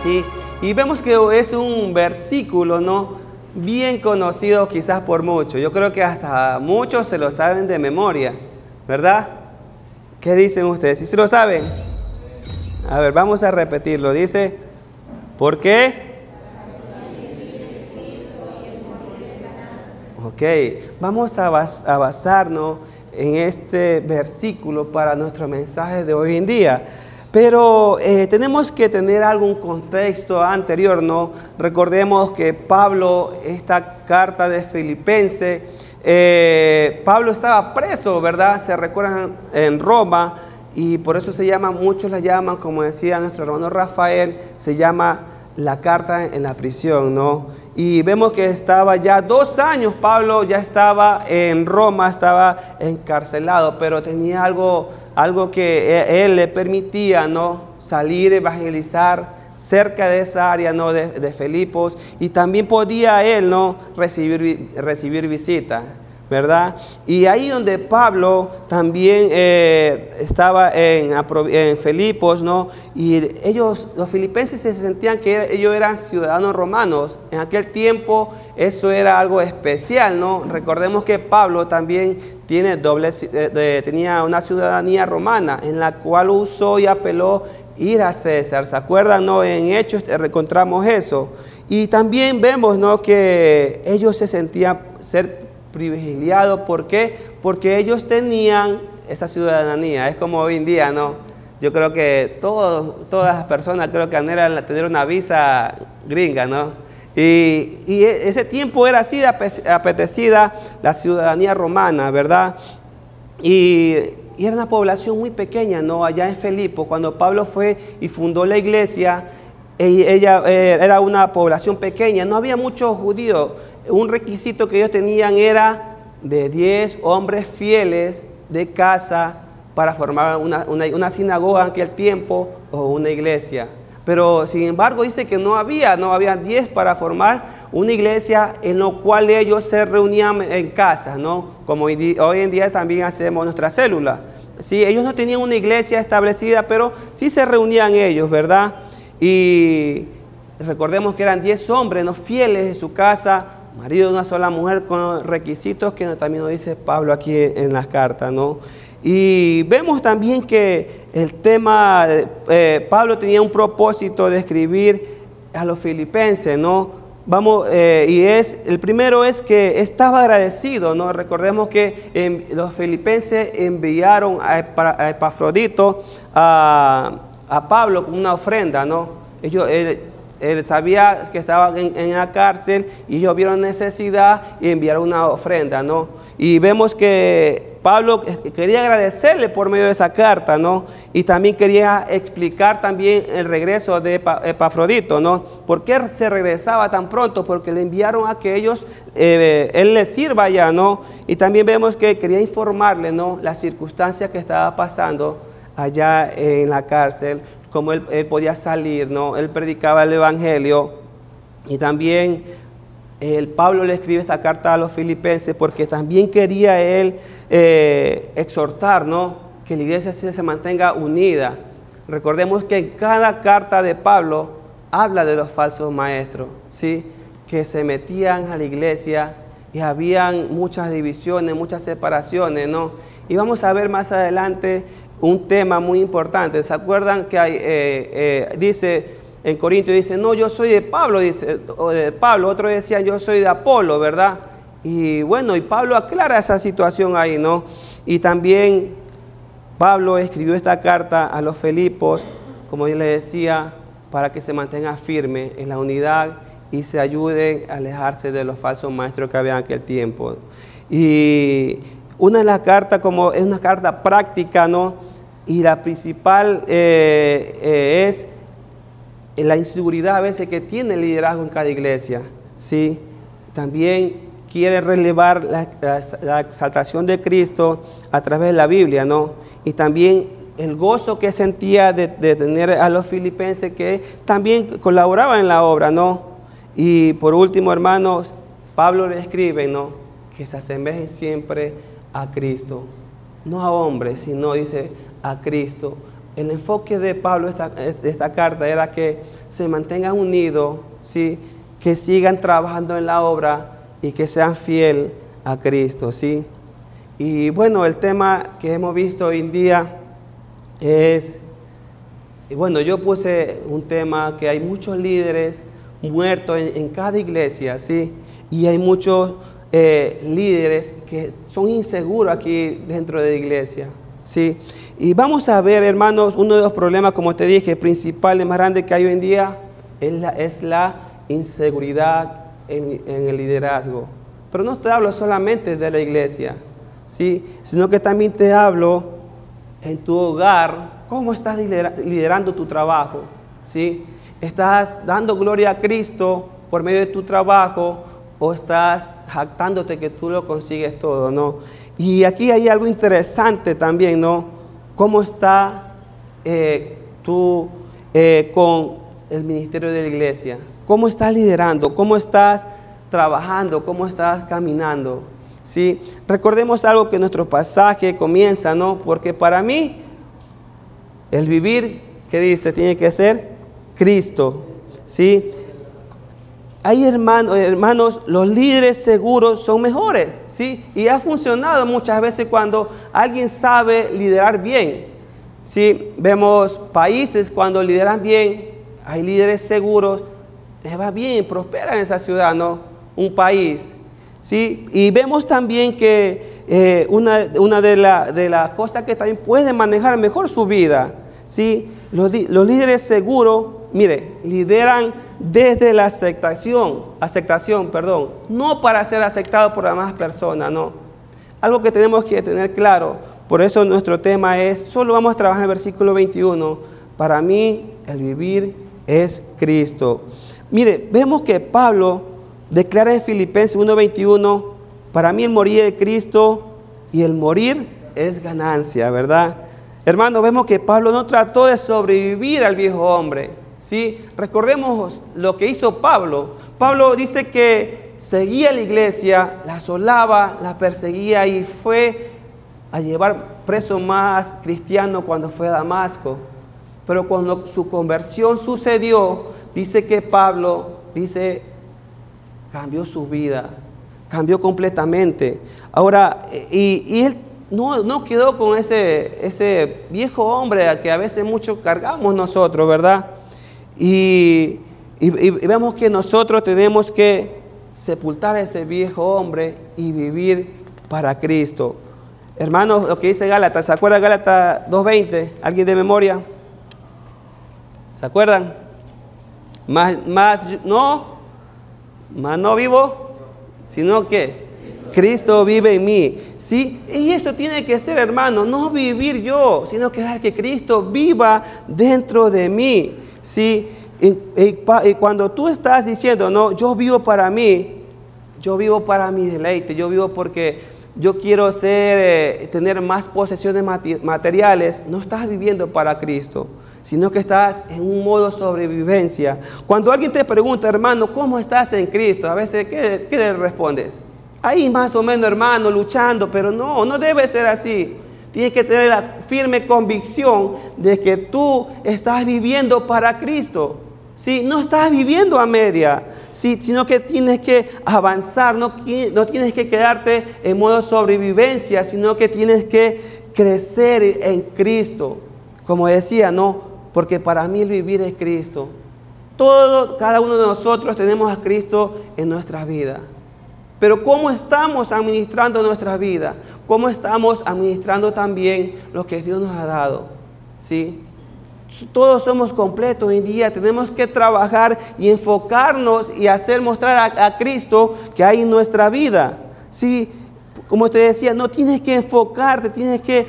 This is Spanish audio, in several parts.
Sí, y vemos que es un versículo, ¿no?, bien conocido quizás por muchos. Yo creo que hasta muchos se lo saben de memoria, ¿verdad? ¿Qué dicen ustedes? ¿Sí se lo saben? A ver, vamos a repetirlo. Dice, ¿por qué? Ok, vamos a basarnos en este versículo para nuestro mensaje de hoy en día. Pero tenemos que tener algún contexto anterior, ¿no? Recordemos que Pablo, esta carta de Filipenses, Pablo estaba preso, ¿verdad? Se recuerdan, en Roma, y por eso se llama, muchos la llaman, como decía nuestro hermano Rafael, se llama la carta en la prisión, ¿no? Y vemos que estaba ya 2 años, Pablo ya estaba en Roma, estaba encarcelado, pero tenía algo que él le permitía, ¿no?, salir, evangelizar cerca de esa área, ¿no?, de Filipos, y también podía él, ¿no?, recibir visitas, ¿verdad? Y ahí donde Pablo también estaba en Filipos, ¿no? Y ellos, los filipenses, se sentían que ellos eran ciudadanos romanos. En aquel tiempo eso era algo especial, ¿no? Recordemos que Pablo también tenía una ciudadanía romana, en la cual usó y apeló ir a César. ¿Se acuerdan, no? En Hechos encontramos eso. Y también vemos, ¿no?, que ellos se sentían ser privilegiados. ¿Por qué? Porque ellos tenían esa ciudadanía. Es como hoy en día, ¿no? Yo creo que todas las personas creo que anhelan tener una visa gringa, ¿no? Y ese tiempo era así de apetecida la ciudadanía romana, ¿verdad? Y era una población muy pequeña, ¿no? Allá en Filipos, cuando Pablo fue y fundó la iglesia, ella era una población pequeña, no había muchos judíos. Un requisito que ellos tenían era de 10 hombres fieles de casa para formar una sinagoga en aquel tiempo o una iglesia. Pero sin embargo dice que no había 10 para formar una iglesia en la cual ellos se reunían en casa, ¿no? Como hoy en día también hacemos nuestra célula. Sí, ellos no tenían una iglesia establecida, pero sí se reunían ellos, ¿verdad? Y recordemos que eran 10 hombres, ¿no?, fieles en su casa, marido de una sola mujer, con requisitos que también nos dice Pablo aquí en las cartas, ¿no? Y vemos también que el tema, Pablo tenía un propósito de escribir a los filipenses, ¿no? El primero es que estaba agradecido, ¿no? Recordemos que los filipenses enviaron a Epafrodito a Pablo con una ofrenda, ¿no? Él sabía que estaba en la cárcel y ellos vieron necesidad y enviaron una ofrenda, ¿no? Y vemos que Pablo quería agradecerle por medio de esa carta, ¿no? Y también quería explicar también el regreso de Epafrodito, ¿no? ¿Por qué se regresaba tan pronto? Porque le enviaron a que él les sirva allá, ¿no? Y también vemos que quería informarle, ¿no?, las circunstancias que estaba pasando allá en la cárcel, cómo él podía salir, ¿no? Él predicaba el evangelio. Y también Pablo le escribe esta carta a los filipenses porque también quería él exhortar, ¿no?, que la iglesia se mantenga unida. Recordemos que en cada carta de Pablo habla de los falsos maestros, ¿sí?, que se metían a la iglesia y habían muchas divisiones, muchas separaciones, ¿no? Y vamos a ver más adelante un tema muy importante. ¿Se acuerdan que dice en Corintios, dice, no, yo soy de Pablo, otro decía, yo soy de Apolo, ¿verdad? Y bueno, y Pablo aclara esa situación ahí, ¿no? Y también Pablo escribió esta carta a los Filipos, como yo le decía, para que se mantengan firmes en la unidad y se ayuden a alejarse de los falsos maestros que había en aquel tiempo. Y una de las cartas, como es una carta práctica, ¿no? Y la principal es la inseguridad a veces que tiene el liderazgo en cada iglesia, ¿sí? También quiere relevar la exaltación de Cristo a través de la Biblia, ¿no? Y también el gozo que sentía de tener a los filipenses que también colaboraban en la obra, ¿no? Y por último, hermanos, Pablo le escribe, ¿no?, que se asemejen siempre a Cristo, no a hombres, sino dice a Cristo. El enfoque de Pablo de esta carta era que se mantengan unidos, ¿sí? Que sigan trabajando en la obra y que sean fieles a Cristo, ¿sí? Y bueno, el tema que hemos visto hoy en día es, bueno, yo puse un tema que hay muchos líderes muertos en cada iglesia, ¿sí? Y hay muchos líderes que son inseguros aquí dentro de la iglesia, ¿sí? Y vamos a ver, hermanos, uno de los problemas, como te dije, principales, más grandes que hay hoy en día es la inseguridad en el liderazgo. Pero no te hablo solamente de la iglesia, ¿sí? Sino que también te hablo en tu hogar, cómo estás liderando tu trabajo, ¿sí? ¿Estás dando gloria a Cristo por medio de tu trabajo o estás jactándote que tú lo consigues todo, ¿no? Y aquí hay algo interesante también, ¿no? ¿Cómo está tú con el ministerio de la iglesia? ¿Cómo estás liderando? ¿Cómo estás trabajando? ¿Cómo estás caminando? ¿Sí? Recordemos algo que nuestro pasaje comienza, ¿no? Porque para mí, el vivir, ¿qué dice? Tiene que ser Cristo, ¿sí? Hay hermanos, los líderes seguros son mejores, ¿sí? Y ha funcionado muchas veces cuando alguien sabe liderar bien, ¿sí? Vemos países cuando lideran bien, hay líderes seguros, les va bien, prospera en esa ciudad, ¿no? Un país, ¿sí? Y vemos también que una de las cosas que también puede manejar mejor su vida, ¿sí? Los líderes seguros, mire, lideran desde la aceptación, no para ser aceptado por las demás personas, no. Algo que tenemos que tener claro, por eso nuestro tema es, solo vamos a trabajar en el versículo 21, para mí el vivir es Cristo. Mire, vemos que Pablo declara en Filipenses 1:21, para mí el morir es Cristo y el morir es ganancia, ¿verdad? Hermano, vemos que Pablo no trató de sobrevivir al viejo hombre, ¿sí? Recordemos lo que hizo Pablo. Pablo dice que seguía la iglesia, la asolaba, la perseguía y fue a llevar preso más cristianos cuando fue a Damasco. Pero cuando su conversión sucedió, dice que Pablo, cambió su vida, cambió completamente. Ahora, y él no quedó con ese viejo hombre que a veces mucho cargamos nosotros, ¿verdad? Y vemos que nosotros tenemos que sepultar a ese viejo hombre y vivir para Cristo. Hermanos, lo que dice Gálatas, ¿se acuerdan Gálatas 2:20? ¿Alguien de memoria? ¿Se acuerdan? Más no vivo, sino que Cristo vive en mí, ¿sí? Y eso tiene que ser, hermano, no vivir yo, sino que dejar que Cristo viva dentro de mí, ¿sí? Y cuando tú estás diciendo, no, yo vivo para mí, yo vivo para mi deleite, yo vivo porque yo quiero tener más posesiones materiales, no estás viviendo para Cristo, sino que estás en un modo sobrevivencia. Cuando alguien te pregunta, hermano, ¿cómo estás en Cristo? A veces, ¿qué le respondes? Ahí más o menos, hermano, luchando, pero no debe ser así. Tienes que tener la firme convicción de que tú estás viviendo para Cristo. ¿Sí? No estás viviendo a media, ¿sí? Sino que tienes que avanzar, no tienes que quedarte en modo sobrevivencia, sino que tienes que crecer en Cristo. Como decía, no, porque para mí el vivir es Cristo. Cada uno de nosotros tenemos a Cristo en nuestra vida. Pero ¿cómo estamos administrando nuestra vida? ¿Cómo estamos administrando también lo que Dios nos ha dado? ¿Sí? Todos somos completos hoy en día. Tenemos que trabajar y enfocarnos y hacer mostrar a Cristo que hay en nuestra vida. ¿Sí? Como te decía, no tienes que enfocarte, tienes que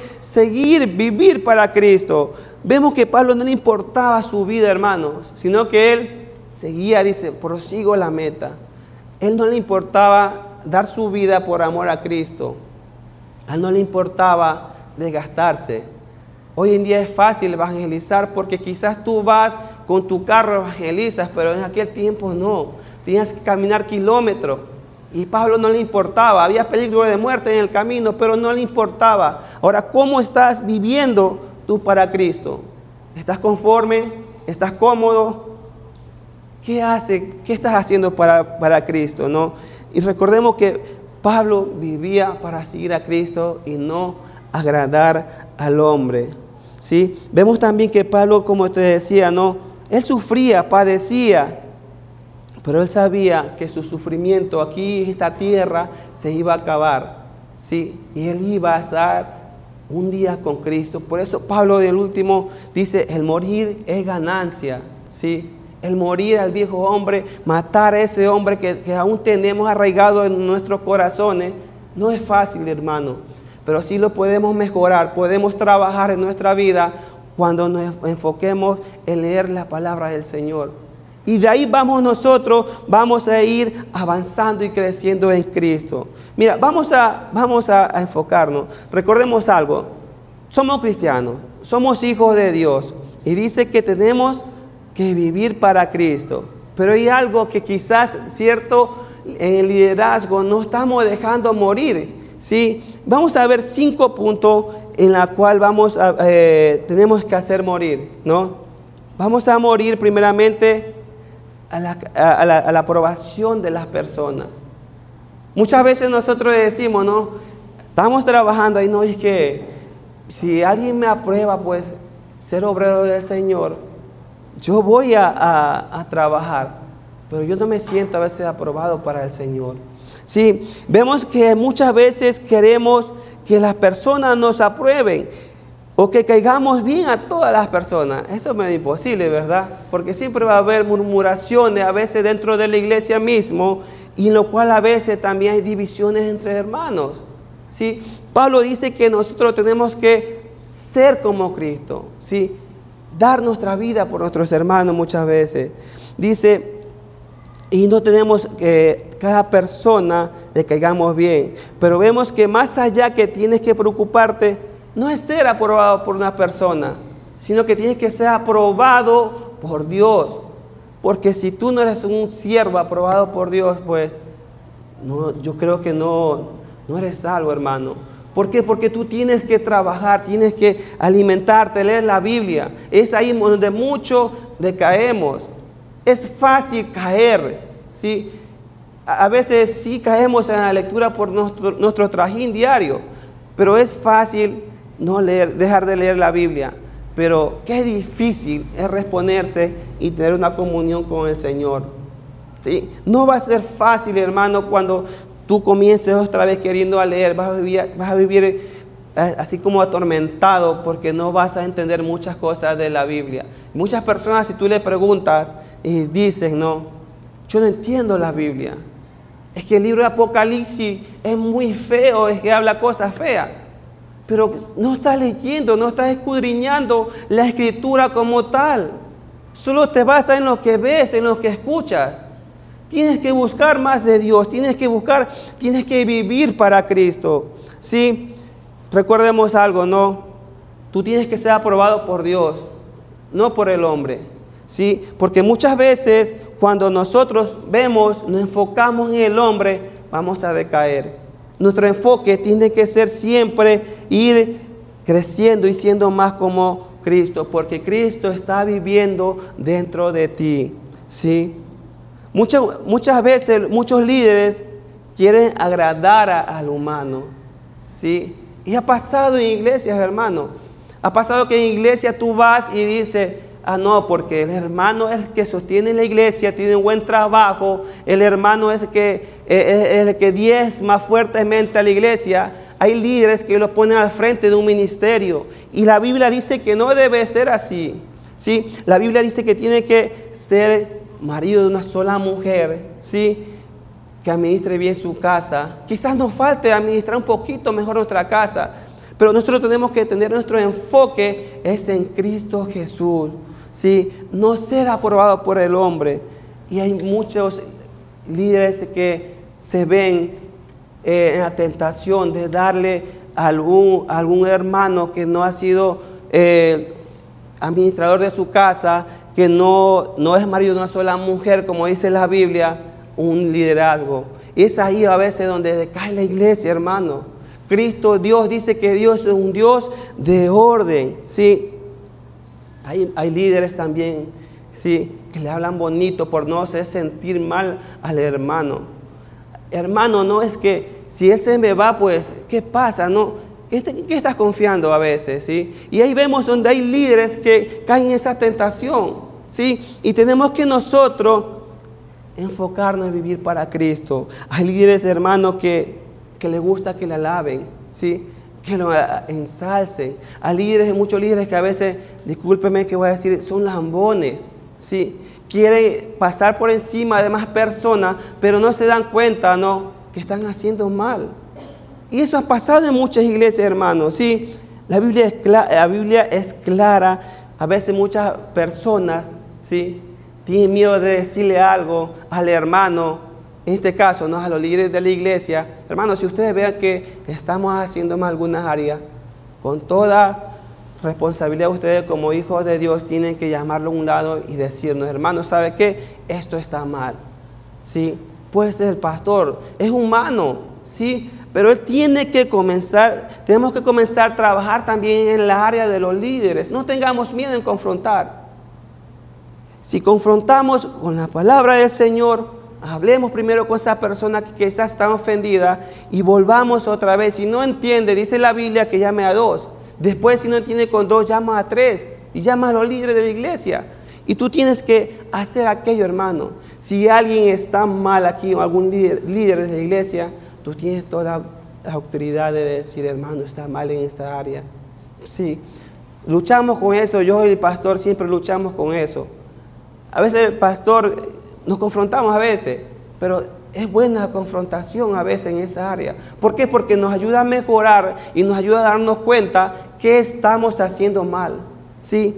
vivir para Cristo. Vemos que a Pablo no le importaba su vida, hermanos, sino que él seguía, dice, prosigo la meta. Él no le importaba dar su vida por amor a Cristo. A él no le importaba desgastarse. Hoy en día es fácil evangelizar porque quizás tú vas con tu carro, evangelizas, pero en aquel tiempo no. Tenías que caminar kilómetros. Y Pablo no le importaba. Había peligro de muerte en el camino, pero no le importaba. Ahora, ¿cómo estás viviendo tú para Cristo? ¿Estás conforme? ¿Estás cómodo? ¿Qué estás haciendo para Cristo, no? Y recordemos que Pablo vivía para seguir a Cristo y no agradar al hombre, ¿sí? Vemos también que Pablo, como te decía, no, él sufría, padecía, pero él sabía que su sufrimiento aquí en esta tierra se iba a acabar, ¿sí? Y él iba a estar un día con Cristo. Por eso Pablo del último dice, el morir es ganancia, ¿sí? El morir al viejo hombre, matar a ese hombre que aún tenemos arraigado en nuestros corazones, no es fácil, hermano, pero sí lo podemos mejorar, podemos trabajar en nuestra vida cuando nos enfoquemos en leer la palabra del Señor. Y de ahí vamos a ir avanzando y creciendo en Cristo. Mira, vamos a enfocarnos. Recordemos algo, somos cristianos, somos hijos de Dios y dice que tenemos que vivir para Cristo. Pero hay algo que quizás, cierto, en el liderazgo no estamos dejando morir, ¿sí? Vamos a ver 5 puntos en la cual tenemos que hacer morir, ¿no? Vamos a morir primeramente a la aprobación de las personas. Muchas veces nosotros decimos, ¿no? Estamos trabajando ahí, no, es que si alguien me aprueba, pues, ser obrero del Señor, yo voy a trabajar, pero yo no me siento a veces aprobado para el Señor. Sí, vemos que muchas veces queremos que las personas nos aprueben o que caigamos bien a todas las personas. Eso es imposible, ¿verdad? Porque siempre va a haber murmuraciones a veces dentro de la iglesia mismo, y en lo cual a veces también hay divisiones entre hermanos. ¿Sí? Pablo dice que nosotros tenemos que ser como Cristo, ¿sí? Dar nuestra vida por nuestros hermanos muchas veces. Dice, y no tenemos que cada persona le caigamos bien. Pero vemos que más allá que tienes que preocuparte, no es ser aprobado por una persona, sino que tienes que ser aprobado por Dios. Porque si tú no eres un siervo aprobado por Dios, pues no, yo creo que no eres salvo, hermano. ¿Por qué? Porque tú tienes que trabajar, tienes que alimentarte, leer la Biblia. Es ahí donde mucho decaemos. Es fácil caer, ¿sí? A veces sí caemos en la lectura por nuestro trajín diario, pero es fácil dejar de leer la Biblia. Pero qué difícil es reponerse y tener una comunión con el Señor, ¿sí? No va a ser fácil, hermano, cuando tú comiences otra vez queriendo leer, vas a vivir así como atormentado porque no vas a entender muchas cosas de la Biblia. Muchas personas, si tú le preguntas y dices, no, yo no entiendo la Biblia. Es que el libro de Apocalipsis es muy feo, es que habla cosas feas. Pero no estás leyendo, no estás escudriñando la Escritura como tal. Solo te basas en lo que ves, en lo que escuchas. Tienes que buscar más de Dios, tienes que vivir para Cristo, ¿sí? Recordemos algo, ¿no? Tú tienes que ser aprobado por Dios, no por el hombre, ¿sí? Porque muchas veces cuando nosotros nos enfocamos en el hombre, vamos a decaer. Nuestro enfoque tiene que ser siempre ir creciendo y siendo más como Cristo, porque Cristo está viviendo dentro de ti, ¿sí? Muchas veces muchos líderes quieren agradar al humano, ¿sí? Y ha pasado en iglesias, hermano. Ha pasado que en iglesia tú vas y dices, no, porque el hermano es el que sostiene la iglesia, tiene un buen trabajo, el hermano es el que diezma fuertemente a la iglesia. Hay líderes que lo ponen al frente de un ministerio y la Biblia dice que no debe ser así, ¿sí? La Biblia dice que tiene que ser marido de una sola mujer, ¿sí? Que administre bien su casa. Quizás nos falte administrar un poquito mejor nuestra casa, pero nosotros tenemos que tener nuestro enfoque es en Cristo Jesús, ¿sí? No ser aprobado por el hombre. Y hay muchos líderes que se ven en la tentación de darle a algún hermano que no ha sido administrador de su casa, que no es marido de una sola mujer, como dice la Biblia, un liderazgo. Y es ahí a veces donde decae la iglesia, hermano. Cristo, Dios dice que Dios es un Dios de orden, ¿sí? Hay líderes también, ¿sí?, que le hablan bonito por no hacer sentir mal al hermano. Hermano, no es que si él se me va, pues, ¿qué pasa? No, ¿qué estás confiando a veces? ¿Sí? Y ahí vemos donde hay líderes que caen en esa tentación, ¿sí? Y tenemos que nosotros enfocarnos en vivir para Cristo. Hay líderes, hermanos, que le gusta que le alaben, ¿sí?, que lo ensalcen. Hay líderes, muchos líderes que a veces, discúlpeme que voy a decir, son lambones, ¿sí? Quieren pasar por encima de más personas, pero no se dan cuenta, ¿no?, que están haciendo mal. Y eso ha pasado en muchas iglesias, hermanos, ¿sí? La Biblia es clara. A veces muchas personas, ¿sí?, tienen miedo de decirle algo al hermano. En este caso, ¿no?, a los líderes de la iglesia. Hermanos, si ustedes vean que estamos haciendo mal algunas áreas, con toda responsabilidad ustedes como hijos de Dios tienen que llamarlo a un lado y decirnos, hermanos, ¿sabe qué? Esto está mal, ¿sí? Puede ser el pastor, es humano, ¿sí? Pero él tiene que comenzar, tenemos que comenzar a trabajar también en la área de los líderes. No tengamos miedo en confrontar. Si confrontamos con la palabra del Señor, hablemos primero con esa persona que quizás está ofendida y volvamos otra vez. Si no entiende, dice la Biblia que llame a 2. Después, si no entiende con 2, llama a 3 y llama a los líderes de la iglesia. Y tú tienes que hacer aquello, hermano. Si alguien está mal aquí o algún líder de la iglesia, tú tienes toda la autoridad de decir, hermano, está mal en esta área. Sí, luchamos con eso. Yo y el pastor siempre luchamos con eso. A veces el pastor, nos confrontamos a veces, pero es buena la confrontación a veces en esa área. ¿Por qué? Porque nos ayuda a mejorar y nos ayuda a darnos cuenta que estamos haciendo mal, ¿sí?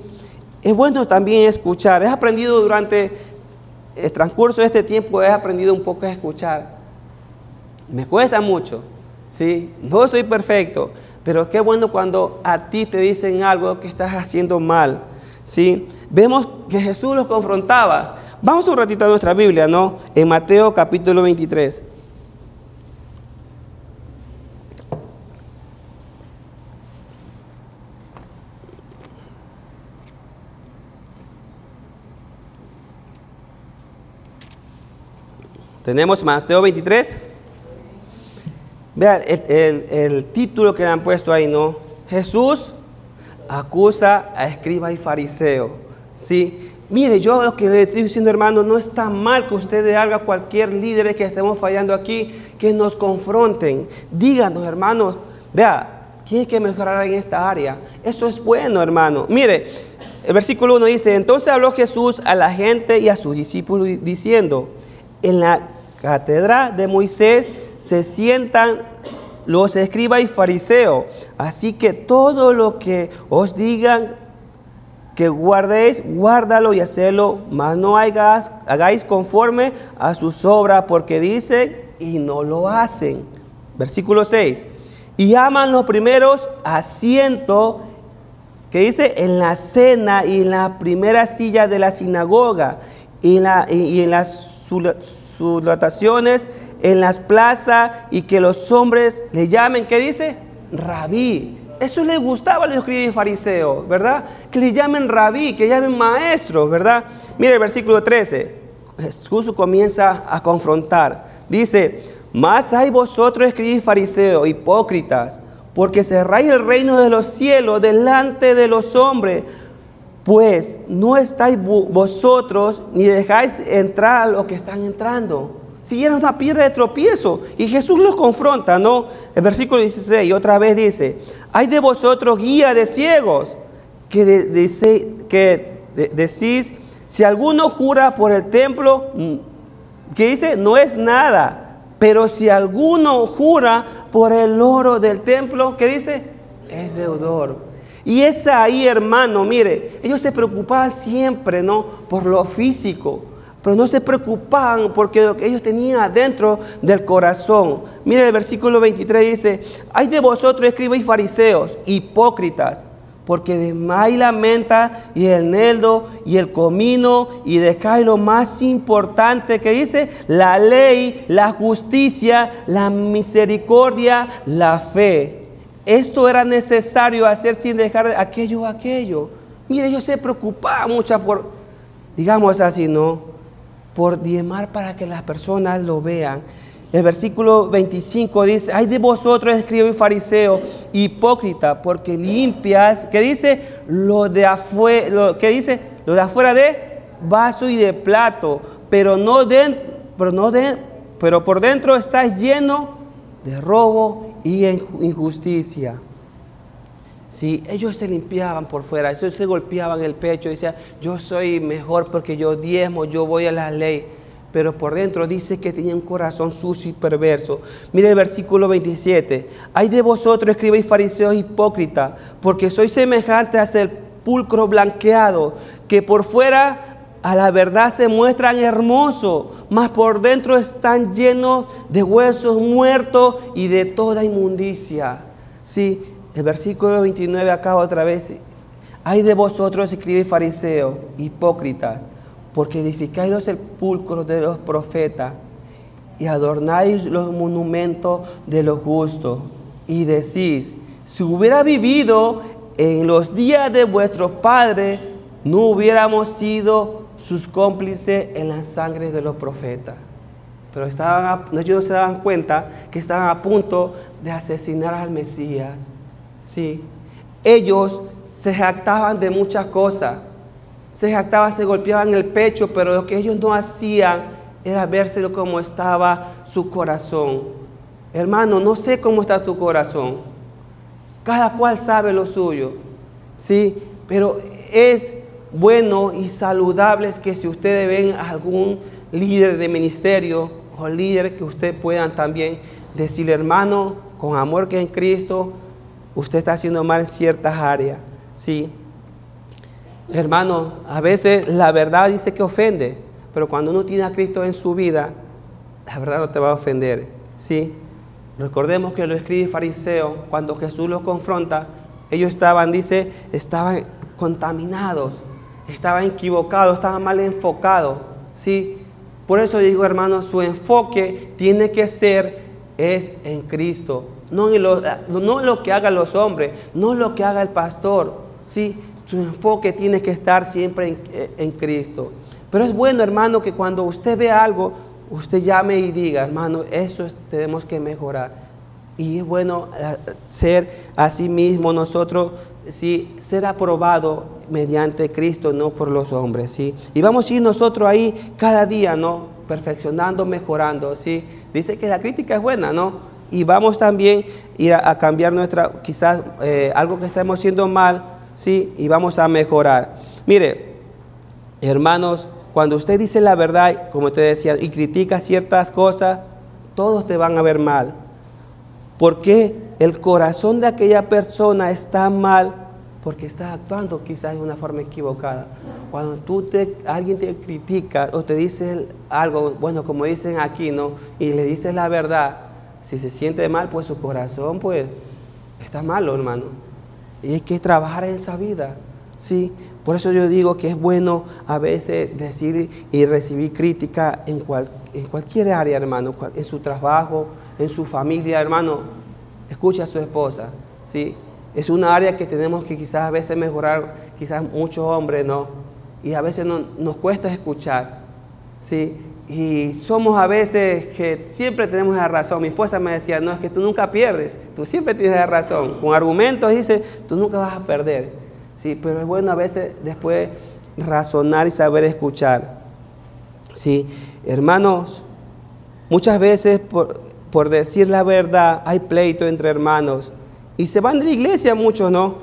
Es bueno también escuchar. He aprendido durante el transcurso de este tiempo, he aprendido un poco a escuchar. Me cuesta mucho, ¿sí? No soy perfecto, pero qué bueno cuando a ti te dicen algo que estás haciendo mal, ¿sí? Vemos que Jesús los confrontaba. Vamos un ratito a nuestra Biblia, ¿no? En Mateo capítulo 23. Tenemos Mateo 23. Vean el título que le han puesto ahí, ¿no? Jesús acusa a escriba y fariseo, ¿sí? Mire, yo lo que le estoy diciendo, hermano, no está mal que ustedes hagan cualquier líder que estemos fallando aquí, que nos confronten. Díganos, hermanos, vea, tiene que mejorar en esta área. Eso es bueno, hermano. Mire, el versículo 1 dice, entonces habló Jesús a la gente y a sus discípulos diciendo, en la cátedra de Moisés se sientan los escribas y fariseos, así que todo lo que os digan que guardéis, guárdalo y hacedlo, mas no hagáis conforme a sus obras, porque dicen y no lo hacen. Versículo 6. Y aman los primeros asientos, que dice, en la cena y en la primera silla de la sinagoga, y en las salutaciones, en las plazas, y que los hombres le llamen, ¿qué dice? Rabí. Eso le gustaba a los escribas y fariseos, ¿verdad? Que le llamen rabí, que llamen maestro, ¿verdad? Mire el versículo 13. Jesús comienza a confrontar. Dice, mas hay vosotros escribas y fariseos, hipócritas, porque cerráis el reino de los cielos delante de los hombres, pues no estáis vosotros ni dejáis entrar a los que están entrando. Si era una piedra de tropiezo. Y Jesús los confronta, ¿no? El versículo 16, otra vez dice, hay de vosotros guía de ciegos, que decís, si alguno jura por el templo, que dice, no es nada. Pero si alguno jura por el oro del templo, ¿qué dice? Es deudor. Y es ahí, hermano, mire, ellos se preocupaban siempre, ¿no?, por lo físico, pero no se preocupaban porque lo que ellos tenían adentro del corazón. Mire el versículo 23 dice, hay de vosotros escribas y fariseos, hipócritas, porque de maíz la menta y el eneldo y el comino y decae lo más importante que dice, la ley, la justicia, la misericordia, la fe. Esto era necesario hacer sin dejar aquello. Mire, ellos se preocupaban mucho por, digamos así, ¿no? Por diezmar para que las personas lo vean. El versículo 25 dice, ay de vosotros, escribas y fariseos, hipócrita, porque limpias, ¿qué dice? Lo de afuera, ¿qué dice? Lo de afuera de vaso y de plato, pero por dentro estáis lleno de robo y injusticia. Sí, ellos se limpiaban por fuera, ellos se golpeaban el pecho, decían, yo soy mejor porque yo diezmo, yo voy a la ley. Pero por dentro dice que tenía un corazón sucio y perverso. Mire el versículo 27. Ay de vosotros, escribas y fariseos hipócritas, porque sois semejantes al sepulcro blanqueado, que por fuera a la verdad se muestran hermosos, mas por dentro están llenos de huesos muertos y de toda inmundicia. Sí, el versículo 29 acá otra vez. Ay de vosotros, escribas y fariseos hipócritas, porque edificáis los sepulcros de los profetas y adornáis los monumentos de los justos. Y decís, si hubiera vivido en los días de vuestros padres, no hubiéramos sido sus cómplices en la sangre de los profetas. Pero ellos no se daban cuenta que estaban a punto de asesinar al Mesías. Sí, ellos se jactaban de muchas cosas. Se jactaban, se golpeaban el pecho, pero lo que ellos no hacían era vérselo como estaba su corazón. Hermano, no sé cómo está tu corazón. Cada cual sabe lo suyo. Sí, pero es bueno y saludable que si ustedes ven a algún líder de ministerio o líder que ustedes puedan también decirle, hermano, con amor que en Cristo, usted está haciendo mal en ciertas áreas. Sí. Hermano, a veces la verdad dice que ofende, pero cuando uno tiene a Cristo en su vida, la verdad no te va a ofender. ¿Sí? Recordemos que los escribas y fariseos, cuando Jesús los confronta, ellos estaban contaminados, estaban equivocados, estaban mal enfocados. ¿Sí? Por eso digo, hermano, su enfoque tiene que ser en Cristo, no en lo que hagan los hombres, no en lo que haga el pastor. ¿Sí? Su enfoque tiene que estar siempre en Cristo. Pero es bueno, hermano, que cuando usted ve algo, usted llame y diga, hermano, eso tenemos que mejorar. Y es bueno ser así mismo nosotros, ¿sí? Ser aprobado mediante Cristo, no por los hombres. ¿Sí? Y vamos a ir nosotros ahí cada día, ¿no? Perfeccionando, mejorando. ¿Sí? Dice que la crítica es buena, ¿no? Y vamos también a ir a cambiar quizás algo que estamos haciendo mal. Sí, y vamos a mejorar. Mire, hermanos, cuando usted dice la verdad, como te decía, y critica ciertas cosas, todos te van a ver mal. Porque el corazón de aquella persona está mal, porque está actuando quizás de una forma equivocada. Cuando alguien te critica o te dice algo, bueno, como dicen aquí, ¿no? Y le dices la verdad, si se siente mal, pues su corazón, pues, está malo, hermano. Y hay que trabajar en esa vida, ¿sí? Por eso yo digo que es bueno a veces decir y recibir crítica en cualquier área, hermano, en su trabajo, en su familia, hermano. Escucha a su esposa, ¿sí? Es una área que tenemos que quizás a veces mejorar, quizás muchos hombres, ¿no? Y a veces nos cuesta escuchar, ¿sí? Y somos a veces que siempre tenemos la razón. Mi esposa me decía, no, es que tú nunca pierdes, tú siempre tienes la razón. Con argumentos dice, tú nunca vas a perder. Sí, pero es bueno a veces después razonar y saber escuchar. Sí, hermanos, muchas veces por decir la verdad hay pleito entre hermanos. Y se van de la iglesia muchos, ¿no?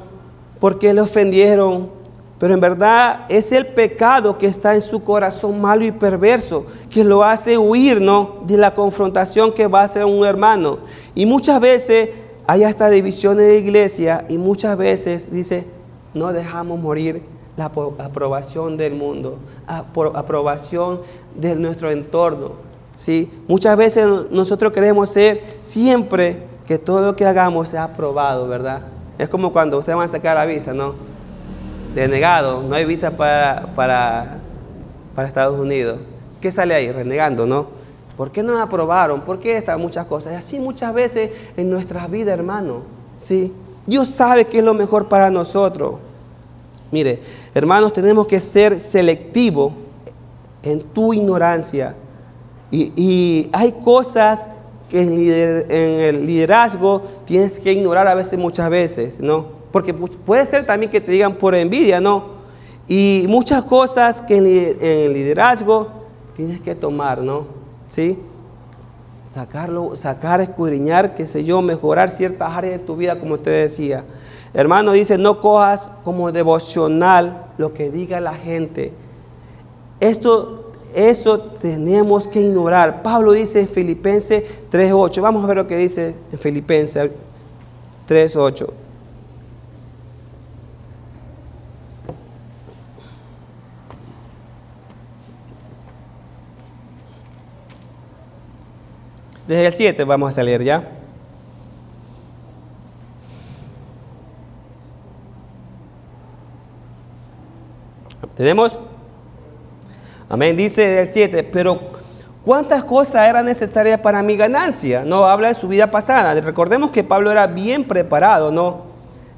Porque le ofendieron. Pero en verdad es el pecado que está en su corazón malo y perverso, que lo hace huir, ¿no? De la confrontación que va a hacer un hermano. Y muchas veces hay hasta divisiones de iglesia y muchas veces dice, no dejamos morir la aprobación del mundo, aprobación de nuestro entorno. ¿Sí? Muchas veces nosotros queremos ser siempre que todo lo que hagamos sea aprobado, ¿verdad? Es como cuando ustedes van a sacar la visa, ¿no? Denegado, no hay visa para Estados Unidos. ¿Qué sale ahí? Renegando, ¿no? ¿Por qué no me aprobaron? ¿Por qué estas muchas cosas? Y así muchas veces en nuestras vidas, hermano. ¿Sí? Dios sabe qué es lo mejor para nosotros. Mire, hermanos, tenemos que ser selectivos en tu ignorancia. Y hay cosas que en el liderazgo tienes que ignorar a veces, muchas veces, ¿no? Porque puede ser también que te digan por envidia, ¿no? Y muchas cosas que en el liderazgo tienes que tomar, ¿no? ¿Sí? Sacar, escudriñar, qué sé yo, mejorar ciertas áreas de tu vida, como usted decía. Hermano, dice, no cojas como devocional lo que diga la gente. Eso tenemos que ignorar. Pablo dice en Filipenses 3:8. Vamos a ver lo que dice en Filipenses 3:8. Desde el 7 vamos a leer ya. ¿Tenemos? Amén. Dice el 7, pero ¿cuántas cosas eran necesarias para mi ganancia? No, habla de su vida pasada. Recordemos que Pablo era bien preparado, ¿no?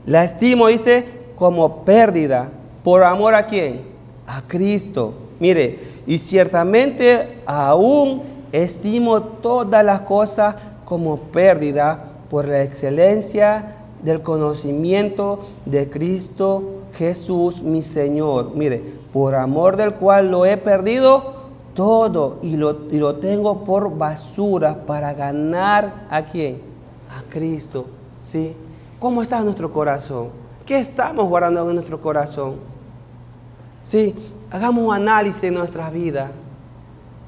La estimo, dice, como pérdida. ¿Por amor a quién? A Cristo. Mire, y ciertamente aún estimo todas las cosas como pérdida por la excelencia del conocimiento de Cristo Jesús, mi Señor. Mire, por amor del cual lo he perdido todo y lo tengo por basura para ganar ¿a quién? A Cristo. ¿Sí? ¿Cómo está nuestro corazón? ¿Qué estamos guardando en nuestro corazón? ¿Sí? Hagamos un análisis de nuestra vida.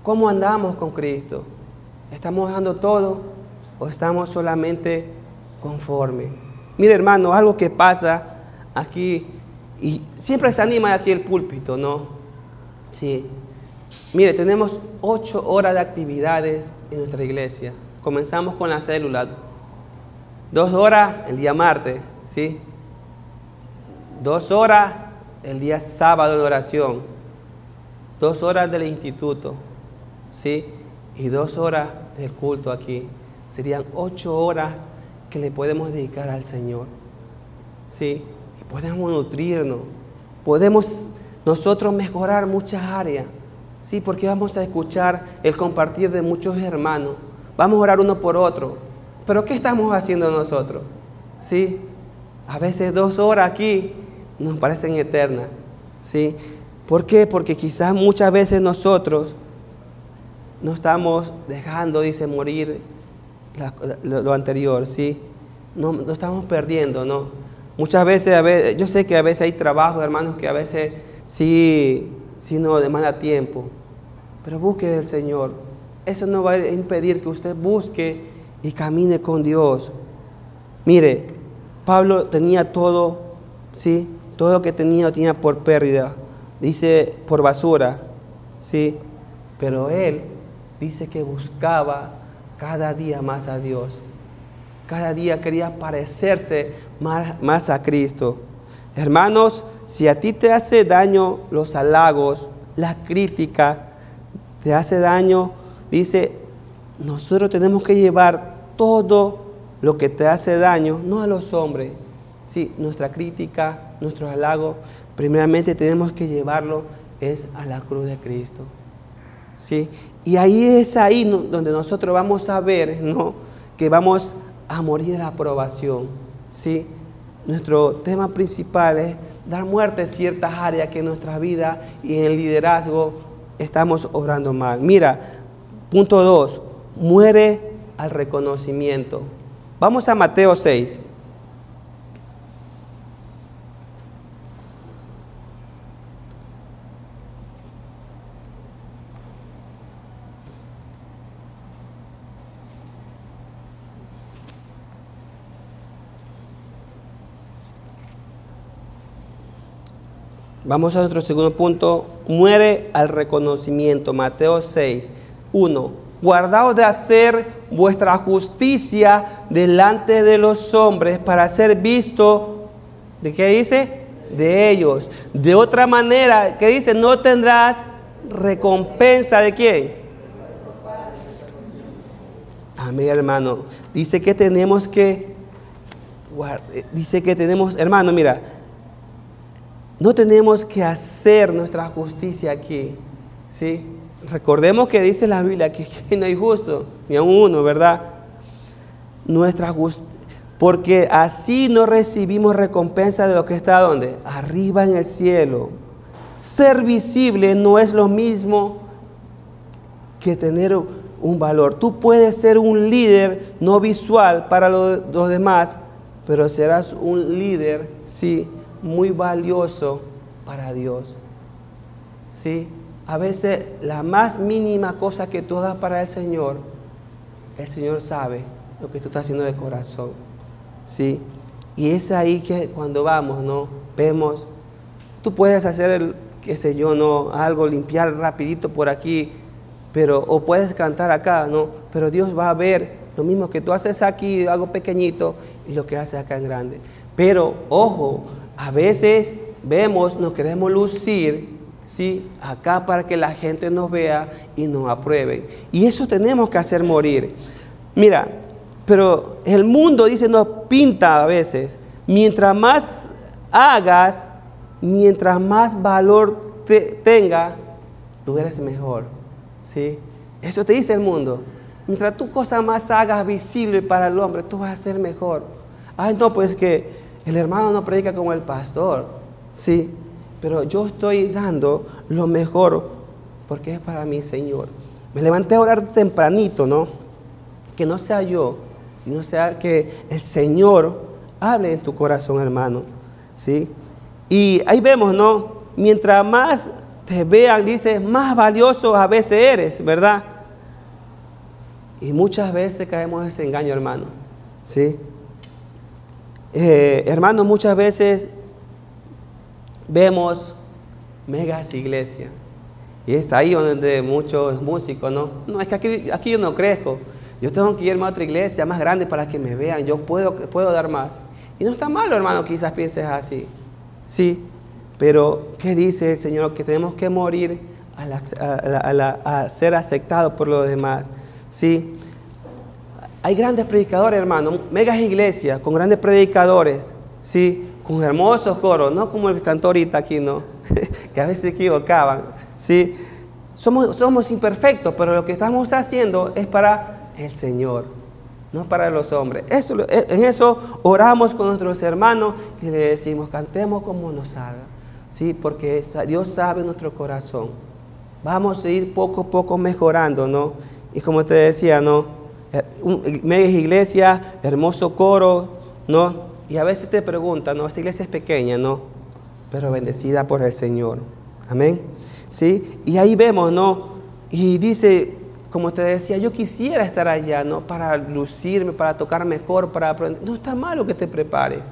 ¿Cómo andamos con Cristo? ¿Estamos dejando todo o estamos solamente conformes? Mire, hermano, algo que pasa aquí, y siempre se anima aquí el púlpito, ¿no? Sí. Mire, tenemos 8 horas de actividades en nuestra iglesia. Comenzamos con la célula. 2 horas el día martes, ¿sí? 2 horas el día sábado de oración. 2 horas del instituto, ¿sí? Y 2 horas del culto aquí. Serían 8 horas que le podemos dedicar al Señor, ¿sí? Y podemos nutrirnos, podemos nosotros mejorar muchas áreas, ¿sí? Porque vamos a escuchar el compartir de muchos hermanos, vamos a orar uno por otro, pero ¿qué estamos haciendo nosotros? ¿Sí? A veces 2 horas aquí nos parecen eternas, ¿sí? ¿Por qué? Porque quizás muchas veces nosotros no estamos dejando, dice, morir lo anterior, ¿sí? No estamos perdiendo, ¿no? Muchas veces, yo sé que a veces hay trabajos, hermanos, que a veces sí no demanda tiempo, pero busque del Señor. Eso no va a impedir que usted busque y camine con Dios. Mire, Pablo tenía todo, ¿sí? Todo lo que tenía, lo tenía por pérdida, dice por basura, ¿sí? Pero él dice que buscaba cada día más a Dios. Cada día quería parecerse más a Cristo. Hermanos, si a ti te hace daño los halagos, la crítica, te hace daño, dice, nosotros tenemos que llevar todo lo que te hace daño, no a los hombres. Sí, nuestra crítica, nuestros halagos, primeramente tenemos que llevarlo es a la cruz de Cristo. ¿Sí? Y ahí donde nosotros vamos a ver, ¿no?, que vamos a morir a la aprobación. ¿Sí? Nuestro tema principal es dar muerte a ciertas áreas que en nuestra vida y en el liderazgo estamos obrando mal. Mira, punto 2, muere al reconocimiento. Vamos a Mateo 6. Vamos a nuestro segundo punto, muere al reconocimiento. Mateo 6, 1. guardaos de hacer vuestra justicia delante de los hombres para ser visto, ¿de qué dice? De ellos. De otra manera, ¿qué dice? No tendrás recompensa ¿de quién? Amén, hermano. Dice que tenemos que hermano, mira, no tenemos que hacer nuestra justicia aquí, ¿sí? Recordemos que dice la Biblia que no hay justo, ni a uno, ¿verdad? Porque así no recibimos recompensa de lo que está ¿dónde? Arriba en el cielo. Ser visible no es lo mismo que tener un valor. Tú puedes ser un líder no visual para los demás, pero serás un líder, sí, muy valioso para Dios. Sí, a veces la más mínima cosa que tú hagas para el Señor sabe lo que tú estás haciendo de corazón. Sí, y es ahí que cuando vamos, ¿no? Vemos, tú puedes hacer qué sé yo, ¿no? Algo, limpiar rapidito por aquí, o puedes cantar acá, ¿no? Pero Dios va a ver lo mismo que tú haces aquí, algo pequeñito, y lo que haces acá en grande. Pero, ojo, a veces vemos, nos queremos lucir, ¿sí? Acá para que la gente nos vea y nos apruebe. Y eso tenemos que hacer morir. Mira, pero el mundo, dice, nos pinta a veces. Mientras más hagas, mientras más valor tenga, tú eres mejor, ¿sí? Eso te dice el mundo. Mientras tú cosas más hagas visible para el hombre, tú vas a ser mejor. Ay, no, pues que el hermano no predica como el pastor, ¿sí? Pero yo estoy dando lo mejor porque es para mi Señor. Me levanté a orar tempranito, ¿no? Que no sea yo, sino sea que el Señor hable en tu corazón, hermano, ¿sí? Y ahí vemos, ¿no? Mientras más te vean, dice, más valioso a veces eres, ¿verdad? Y muchas veces caemos en ese engaño, hermano, ¿sí? Hermano, muchas veces vemos megas iglesias. Y está ahí donde muchos músicos, ¿no? No, es que aquí yo no crezco. Yo tengo que irme a otra iglesia más grande para que me vean. Yo puedo dar más. Y no está malo, hermano, quizás pienses así. Sí, pero ¿qué dice el Señor? Que tenemos que morir a ser aceptados por los demás. Sí. Hay grandes predicadores, hermano, megas iglesias con grandes predicadores, sí, con hermosos coros, no como el que cantó ahorita aquí, ¿no? Que a veces se equivocaban, sí. Somos imperfectos, pero lo que estamos haciendo es para el Señor, no para los hombres. En eso oramos con nuestros hermanos y le decimos, cantemos como nos salga, sí, porque Dios sabe nuestro corazón. Vamos a ir poco a poco mejorando, ¿no? Y como te decía, ¿no? Media iglesia, hermoso coro, ¿no? Y a veces te preguntan, ¿no? Esta iglesia es pequeña, ¿no? Pero bendecida por el Señor. Amén. ¿Sí? Y ahí vemos, ¿no? Y dice, como te decía, yo quisiera estar allá, ¿no? Para lucirme, para tocar mejor, para aprender. No está malo que te prepares,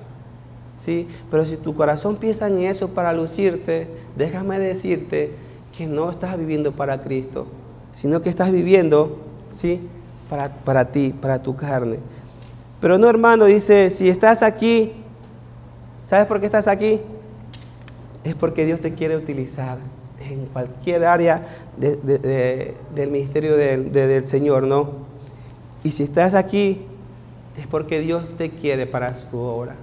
¿sí? Pero si tu corazón piensa en eso para lucirte, déjame decirte que no estás viviendo para Cristo, sino que estás viviendo, ¿sí? Para ti, para tu carne. Pero no, hermano, dice, si estás aquí, ¿sabes por qué estás aquí? Es porque Dios te quiere utilizar en cualquier área del ministerio del Señor, ¿no? Y si estás aquí, es porque Dios te quiere para su obra.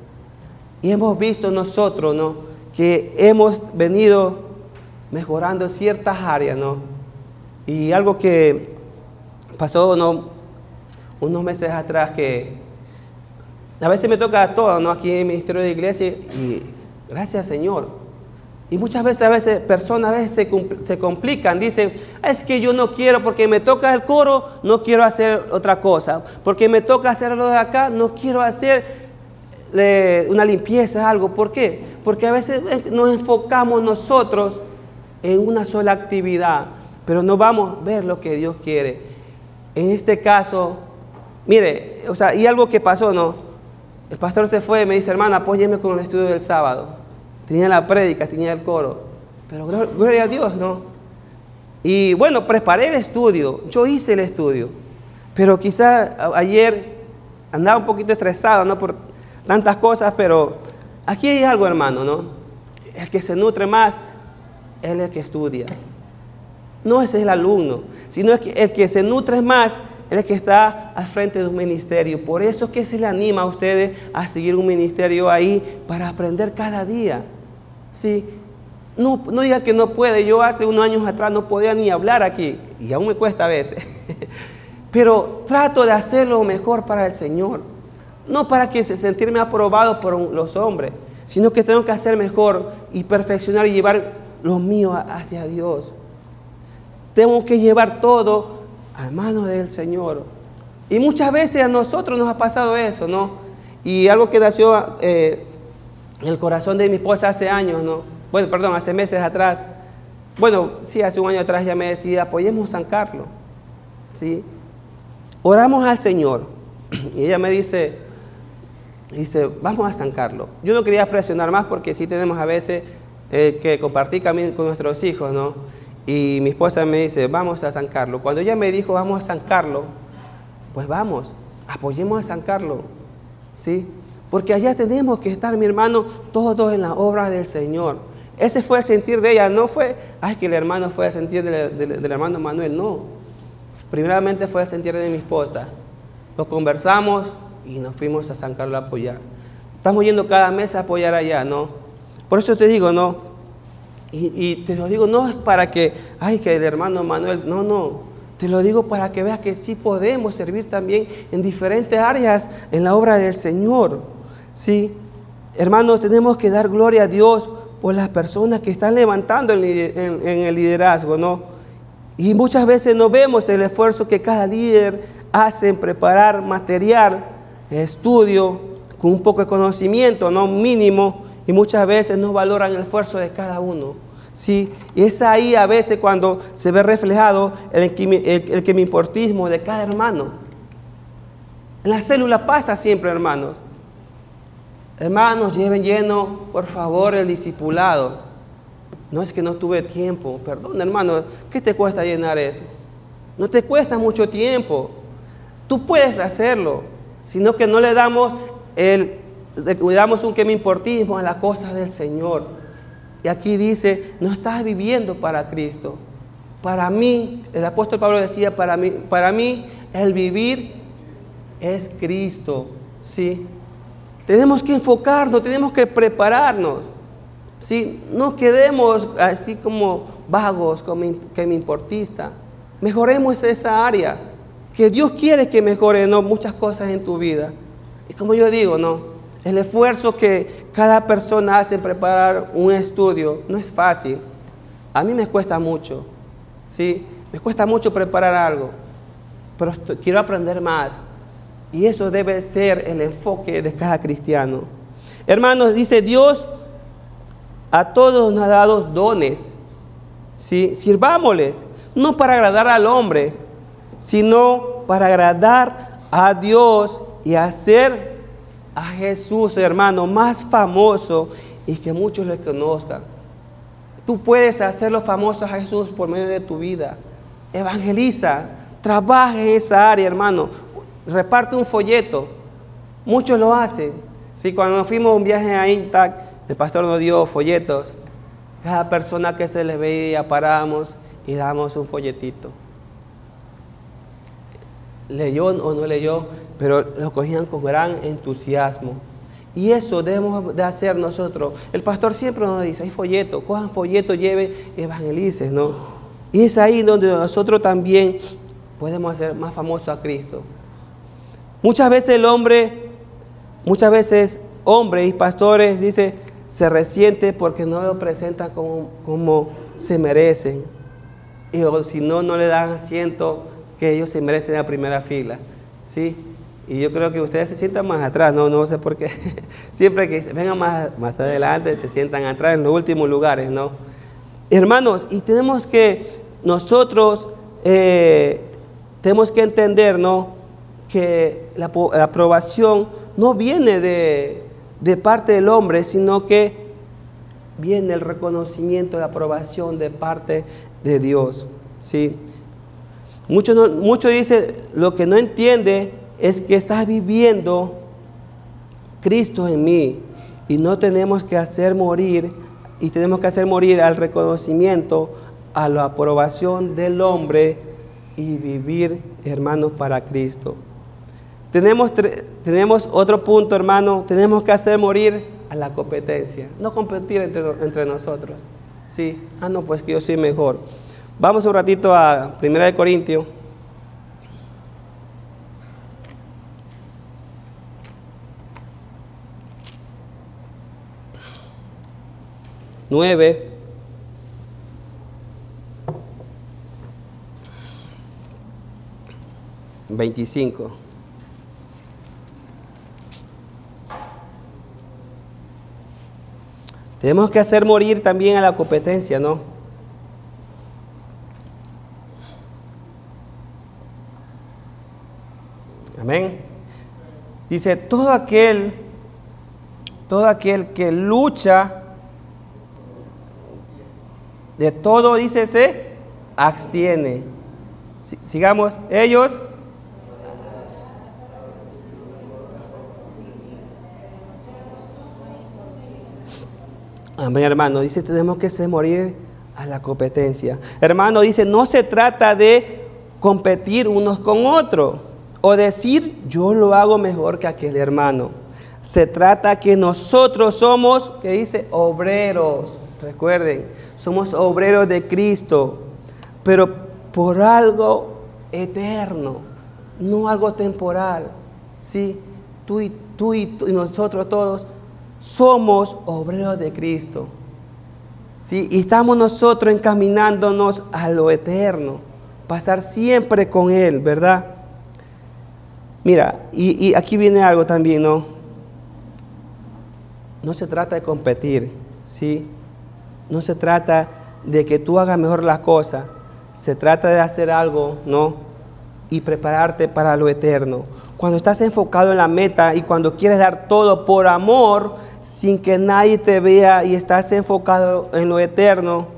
Y hemos visto nosotros, ¿no? Que hemos venido mejorando ciertas áreas, ¿no? Y algo que pasó, ¿no? Unos meses atrás, que a veces me toca todo, ¿no? Aquí en el ministerio de iglesia, y gracias Señor. Y muchas veces personas se complican, dicen, es que yo no quiero, porque me toca el coro, no quiero hacer otra cosa, porque me toca hacer lo de acá, no quiero hacer una limpieza, algo. ¿Por qué? Porque a veces nos enfocamos nosotros en una sola actividad, pero no vamos a ver lo que Dios quiere. En este caso, mire, o sea, y algo que pasó, ¿no? El pastor se fue y me dice, hermana, apóyeme con el estudio del sábado. Tenía la prédica, tenía el coro, pero gloria a Dios, ¿no? Y bueno, preparé el estudio, yo hice el estudio, pero quizá ayer andaba un poquito estresado, ¿no? Por tantas cosas, pero aquí hay algo, hermano, ¿no? El que se nutre más es el que estudia. No es el alumno, sino es que el que se nutre más es el que está al frente de un ministerio. Por eso es que se le anima a ustedes a seguir un ministerio ahí para aprender cada día. ¿Sí? No diga que no puede. Yo hace unos años atrás no podía ni hablar aquí y aún me cuesta a veces. Pero trato de hacerlo mejor para el Señor. No para que sentirme aprobado por los hombres, sino que tengo que hacer mejor y perfeccionar y llevar lo mío hacia Dios. Tengo que llevar todo a manos del Señor. Y muchas veces a nosotros nos ha pasado eso, ¿no? Y algo que nació en el corazón de mi esposa hace años, ¿no? Bueno, perdón, hace meses atrás. Bueno, sí, hace un año atrás ya me decía, apoyemos a San Carlos. ¿Sí? Oramos al Señor. Y ella me dice, vamos a San Carlos. Yo no quería presionar más porque sí tenemos a veces que compartir camino con nuestros hijos, ¿no? Y mi esposa me dice, vamos a San Carlos. Cuando ella me dijo, vamos a San Carlos, pues vamos, apoyemos a San Carlos, ¿sí? Porque allá tenemos que estar, mi hermano, todos en la obra del Señor. Ese fue el sentir de ella, no fue, ay, que el hermano fue el sentir del hermano Manuel, no. Primeramente fue el sentir de mi esposa. Lo conversamos y nos fuimos a San Carlos a apoyar. Estamos yendo cada mes a apoyar allá, ¿no? Por eso te digo, ¿no? Y te lo digo, no es para que, ay, que el hermano Manuel, no. Te lo digo para que veas que sí podemos servir también en diferentes áreas en la obra del Señor. Sí, hermanos, tenemos que dar gloria a Dios por las personas que están levantando en el liderazgo, ¿no? Y muchas veces no vemos el esfuerzo que cada líder hace en preparar material, estudio, con un poco de conocimiento, ¿no? Mínimo, y muchas veces no valoran el esfuerzo de cada uno. Sí, y es ahí a veces cuando se ve reflejado el que me importismo de cada hermano. En la célula pasa siempre, hermanos. Hermanos, lleven lleno, por favor, el discipulado. No es que no tuve tiempo. Perdón, hermano, ¿qué te cuesta llenar eso? No te cuesta mucho tiempo. Tú puedes hacerlo, sino que no le damos un que me importismo a las cosas del Señor. Y aquí dice, no estás viviendo para Cristo. Para mí, el apóstol Pablo decía, para mí el vivir es Cristo. ¿Sí? Tenemos que enfocarnos, tenemos que prepararnos. ¿Sí? No quedemos así como vagos, como que me importista. Mejoremos esa área. Que Dios quiere que mejore, ¿no? Muchas cosas en tu vida. Y como yo digo, ¿no? El esfuerzo que cada persona hace en preparar un estudio no es fácil. A mí me cuesta mucho, ¿sí? Me cuesta mucho preparar algo, pero quiero aprender más. Y eso debe ser el enfoque de cada cristiano. Hermanos, dice Dios, a todos nos ha dado dones, ¿sí? Sirvámosles, no para agradar al hombre, sino para agradar a Dios y hacer a Jesús, hermano, más famoso y que muchos le conozcan. Tú puedes hacerlo famoso a Jesús por medio de tu vida. Evangeliza, trabaja en esa área, hermano. Reparte un folleto. Muchos lo hacen. Sí, cuando nos fuimos a un viaje a Intac, el pastor nos dio folletos. Cada persona que se le veía paramos y damos un folletito. Leyó o no leyó, pero lo cogían con gran entusiasmo. Y eso debemos de hacer nosotros. El pastor siempre nos dice, hay folletos, cojan folletos, lleven, evangelices, ¿no? Y es ahí donde nosotros también podemos hacer más famoso a Cristo. Muchas veces hombres y pastores, dice, se resiente porque no lo presentan como se merecen. Y o si no, no le dan asiento que ellos se merecen en la primera fila, ¿sí? Y yo creo que ustedes se sientan más atrás, no sé por qué. Siempre que vengan más adelante, se sientan atrás en los últimos lugares, ¿no? Hermanos, y tenemos que nosotros, tenemos que entender, ¿no? Que la aprobación no viene de parte del hombre, sino que viene el reconocimiento, la aprobación de parte de Dios. ¿sí? Muchos dicen, lo que no entiende es que está viviendo Cristo en mí, y no tenemos que hacer morir, y tenemos que hacer morir al reconocimiento, a la aprobación del hombre, y vivir, hermanos, para Cristo. Tenemos otro punto, hermano. Tenemos que hacer morir a la competencia. No competir entre nosotros. ¿Sí? No, pues que yo soy mejor. Vamos un ratito a 1 Corintios. Nueve. $25. Tenemos que hacer morir también a la competencia, ¿no? Amén. Dice, todo aquel que lucha, de todo, dice, se abstiene. Sigamos, ellos. Amén, hermano. Dice, tenemos que hacer morir a la competencia. Hermano, dice, no se trata de competir unos con otros o decir, yo lo hago mejor que aquel hermano. Se trata que nosotros somos, que dice, obreros. Recuerden, somos obreros de Cristo, pero por algo eterno, no algo temporal. ¿Sí? Tú y nosotros todos somos obreros de Cristo. ¿Sí? Y estamos nosotros encaminándonos a lo eterno, pasar siempre con Él, ¿verdad? Mira, y aquí viene algo también, ¿no? No se trata de competir, ¿sí? No se trata de que tú hagas mejor las cosas. Se trata de hacer algo, ¿no? Y prepararte para lo eterno. Cuando estás enfocado en la meta y cuando quieres dar todo por amor, sin que nadie te vea, y estás enfocado en lo eterno,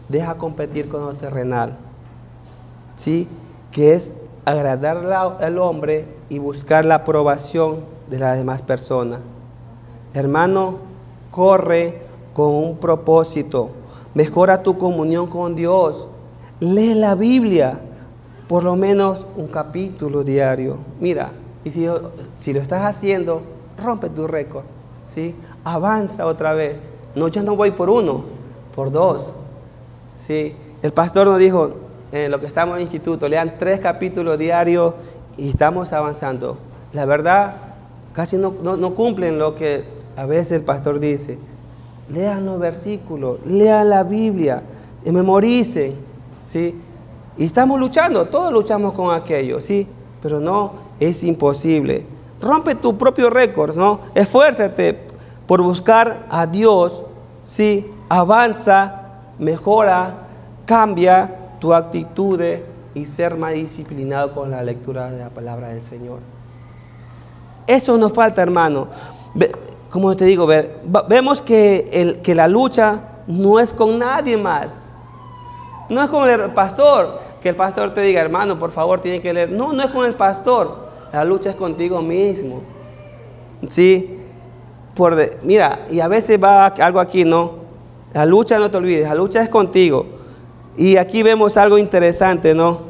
deja competir con lo terrenal. ¿Sí? Que es agradar al hombre y buscar la aprobación de las demás personas. Hermano, corre con un propósito. Mejora tu comunión con Dios. Lee la Biblia, por lo menos un capítulo diario. Mira, y si lo estás haciendo, rompe tu récord, ¿sí? Avanza otra vez. No, ya no voy por 1, por 2. ¿Sí? El pastor nos dijo, en lo que estamos en el instituto, lean 3 capítulos diarios y estamos avanzando. La verdad, casi no cumplen lo que a veces el pastor dice. Lean los versículos, lean la Biblia, memoricen, ¿sí? Y estamos luchando, todos luchamos con aquello, ¿sí? Pero no, es imposible. Rompe tu propio récord, ¿no? Esfuérzate por buscar a Dios, ¿sí? Avanza, mejora, cambia tu actitud y ser más disciplinado con la lectura de la palabra del Señor. Eso nos falta, hermano. Como te digo, vemos que la lucha no es con nadie más. No es con el pastor, que el pastor te diga, hermano, por favor, tiene que leer. No, no es con el pastor. La lucha es contigo mismo. ¿Sí? Mira, y a veces va algo aquí, ¿no? La lucha, no te olvides, la lucha es contigo. Y aquí vemos algo interesante, ¿no?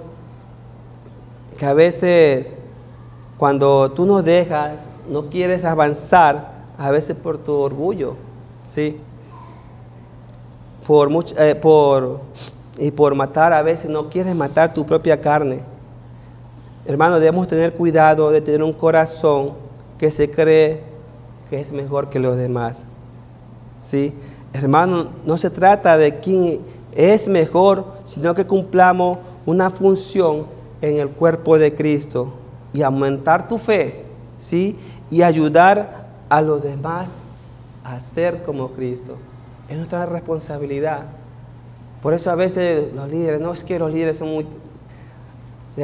Que a veces, cuando tú nos dejas, no quieres avanzar, a veces por tu orgullo, ¿sí? Y por matar, a veces no quieres matar tu propia carne. Hermano, debemos tener cuidado de tener un corazón que se cree que es mejor que los demás. ¿Sí? Hermano, no se trata de quién es mejor, sino que cumplamos una función en el cuerpo de Cristo y aumentar tu fe, ¿sí? Y ayudar a los demás a ser como Cristo. Es nuestra responsabilidad. Por eso a veces los líderes, no es que los líderes son muy...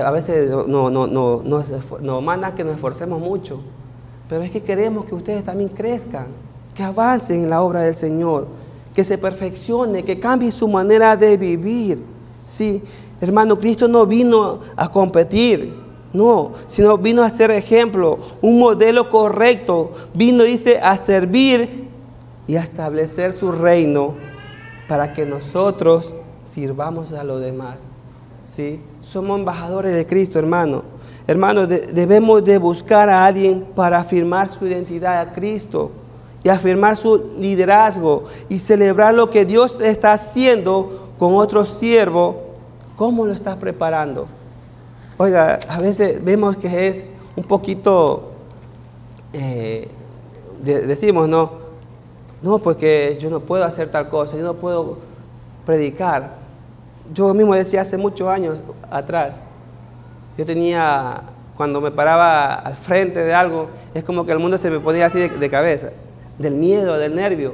A veces nos mandan que nos esforcemos mucho, pero es que queremos que ustedes también crezcan, que avancen en la obra del Señor, que se perfeccione, que cambie su manera de vivir, Sí, hermano, Cristo no vino a competir, no, sino vino a ser ejemplo, un modelo correcto. Vino, dice, a servir y a establecer su reino para que nosotros sirvamos a los demás. ¿Sí? Somos embajadores de Cristo, hermano. Hermano, debemos de buscar a alguien para afirmar su identidad a Cristo y afirmar su liderazgo y celebrar lo que Dios está haciendo con otro siervo. ¿Cómo lo estás preparando? Oiga, a veces vemos que es un poquito, decimos, no, porque yo no puedo hacer tal cosa, yo no puedo predicar. Yo mismo decía hace muchos años atrás, yo tenía, cuando me paraba al frente de algo, es como que el mundo se me ponía así de cabeza, del miedo, del nervio.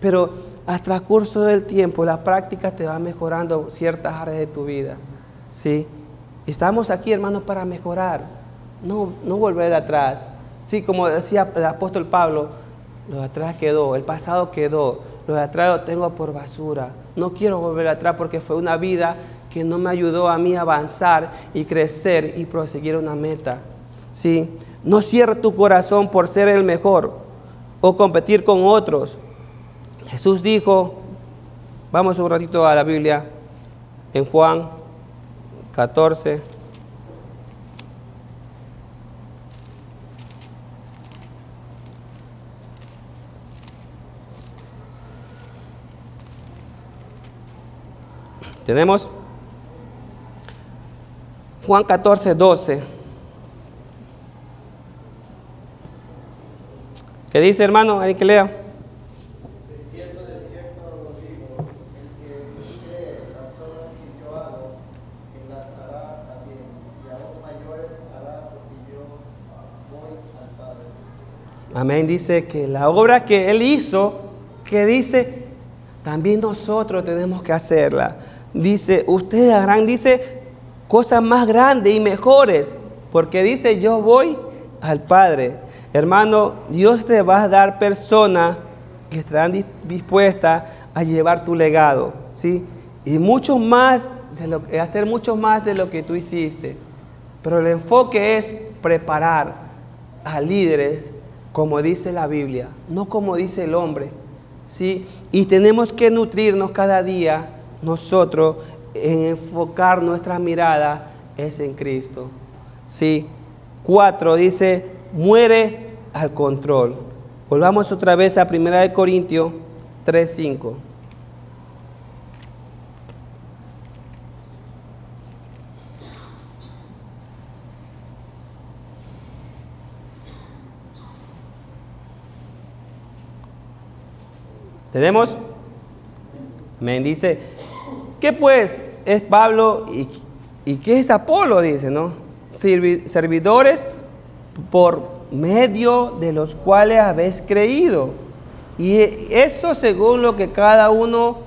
Pero al transcurso del tiempo, la práctica te va mejorando ciertas áreas de tu vida. ¿Sí? Estamos aquí, hermanos, para mejorar, no volver atrás. Sí, como decía el apóstol Pablo, lo de atrás quedó, el pasado quedó, lo de atrás lo tengo por basura. No quiero volver atrás porque fue una vida que no me ayudó a mí a avanzar y crecer y proseguir una meta. ¿Sí? No cierres tu corazón por ser el mejor o competir con otros. Jesús dijo, vamos un ratito a la Biblia, en Juan 14. Tenemos Juan 14, 12. ¿Qué dice, hermano? Hay que lea. De cierto os digo, el que cree las obras que yo hago, que las hará también, y aún mayores hará, porque yo voy al Padre. Amén, dice que la obra que Él hizo, que dice, también nosotros tenemos que hacerla. Dice, ustedes harán, dice, cosas más grandes y mejores, porque dice, yo voy al Padre. Hermano, Dios te va a dar personas que estarán dispuestas a llevar tu legado, ¿sí? Y mucho más, hacer mucho más de lo que tú hiciste. Pero el enfoque es preparar a líderes, como dice la Biblia, no como dice el hombre, ¿sí? Y tenemos que nutrirnos cada día nosotros en enfocar nuestra mirada es en Cristo. Sí. 4 dice, muere al control. Volvamos otra vez a 1 Corintios 3:5. ¿Tenemos? Me dice, ¿qué pues es Pablo y qué es Apolo? Dice, ¿no? Servidores por medio de los cuales habéis creído. Y eso según lo que cada uno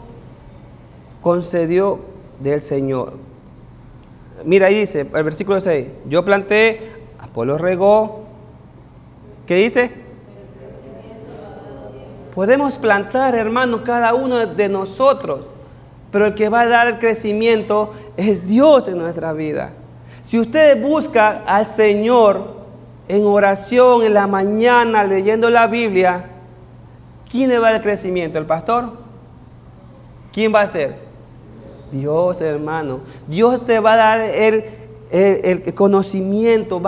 concedió del Señor. Mira, ahí dice, el versículo 6, yo planté, Apolo regó. ¿Qué dice? Podemos plantar, hermanos, cada uno de nosotros, pero el que va a dar el crecimiento es Dios en nuestra vida. Si usted busca al Señor en oración, en la mañana, leyendo la Biblia, ¿quién le va a dar el crecimiento? ¿El pastor? ¿Quién va a ser? Dios, hermano. Dios te va a dar el conocimiento,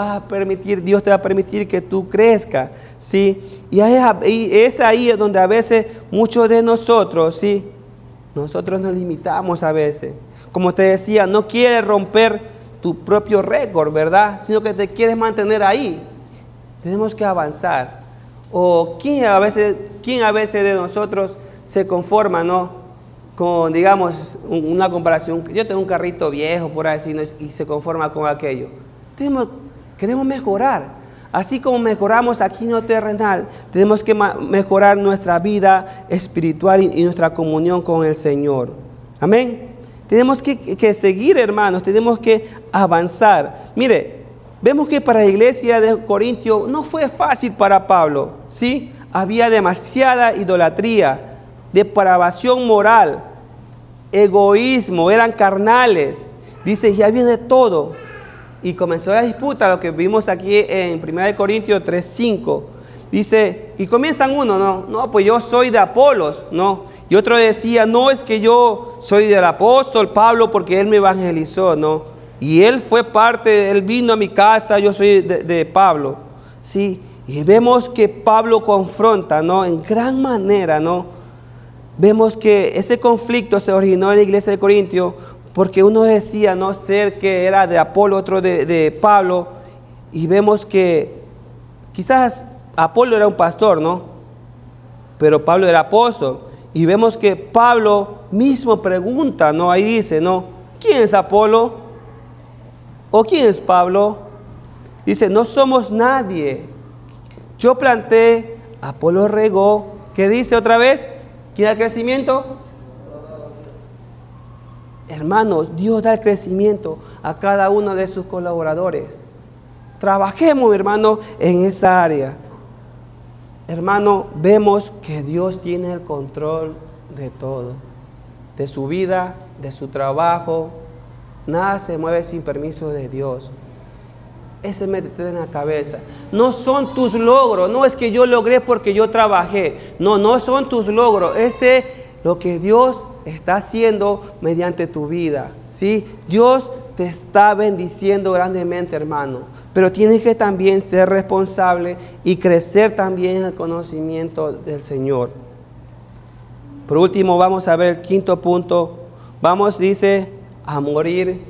Dios te va a permitir que tú crezcas, ¿sí? Y es ahí donde a veces muchos de nosotros, ¿sí? Nosotros nos limitamos a veces. Como te decía, no quieres romper tu propio récord, ¿verdad? Sino que te quieres mantener ahí. Tenemos que avanzar. O ¿quién a veces de nosotros se conforma, ¿no? Con, digamos, una comparación. Yo tengo un carrito viejo, por así decirlo, y se conforma con aquello. Queremos mejorar. Así como mejoramos aquí en lo terrenal, tenemos que mejorar nuestra vida espiritual y nuestra comunión con el Señor. Amén. Tenemos que seguir, hermanos, tenemos que avanzar. Mire, vemos que para la iglesia de Corintio no fue fácil para Pablo, ¿sí? Había demasiada idolatría, depravación moral. egoísmo, eran carnales. Dice, y había de todo. Y comenzó la disputa, lo que vimos aquí en 1 Corintios 3:5. Dice, y comienzan uno, no, pues yo soy de Apolos, no. Y otro decía, no, es que yo soy del apóstol Pablo porque él me evangelizó, no. Y él fue parte, él vino a mi casa, yo soy de Pablo. Sí, y vemos que Pablo confronta, ¿no? En gran manera, ¿no? Vemos que ese conflicto se originó en la iglesia de Corintios porque uno decía no ser que era de Apolo, otro de Pablo, y vemos que quizás Apolo era un pastor, ¿no? Pero Pablo era apóstol, y vemos que Pablo mismo pregunta, ¿no? Ahí dice, ¿no? ¿Quién es Apolo? ¿O quién es Pablo? Dice, no somos nadie. Yo planté, Apolo regó. ¿Qué dice otra vez? ¿Quién da el crecimiento? Hermanos, Dios da el crecimiento a cada uno de sus colaboradores. Trabajemos, hermano, en esa área. Hermano, vemos que Dios tiene el control de todo. De su vida, de su trabajo. Nada se mueve sin permiso de Dios. Ese métete en la cabeza. No son tus logros. No es que yo logré porque yo trabajé. No son tus logros. Ese lo que Dios está haciendo mediante tu vida. ¿Sí? Dios te está bendiciendo grandemente, hermano. Pero tienes que también ser responsable y crecer también en el conocimiento del Señor. Por último, vamos a ver el quinto punto. Vamos, dice, a morir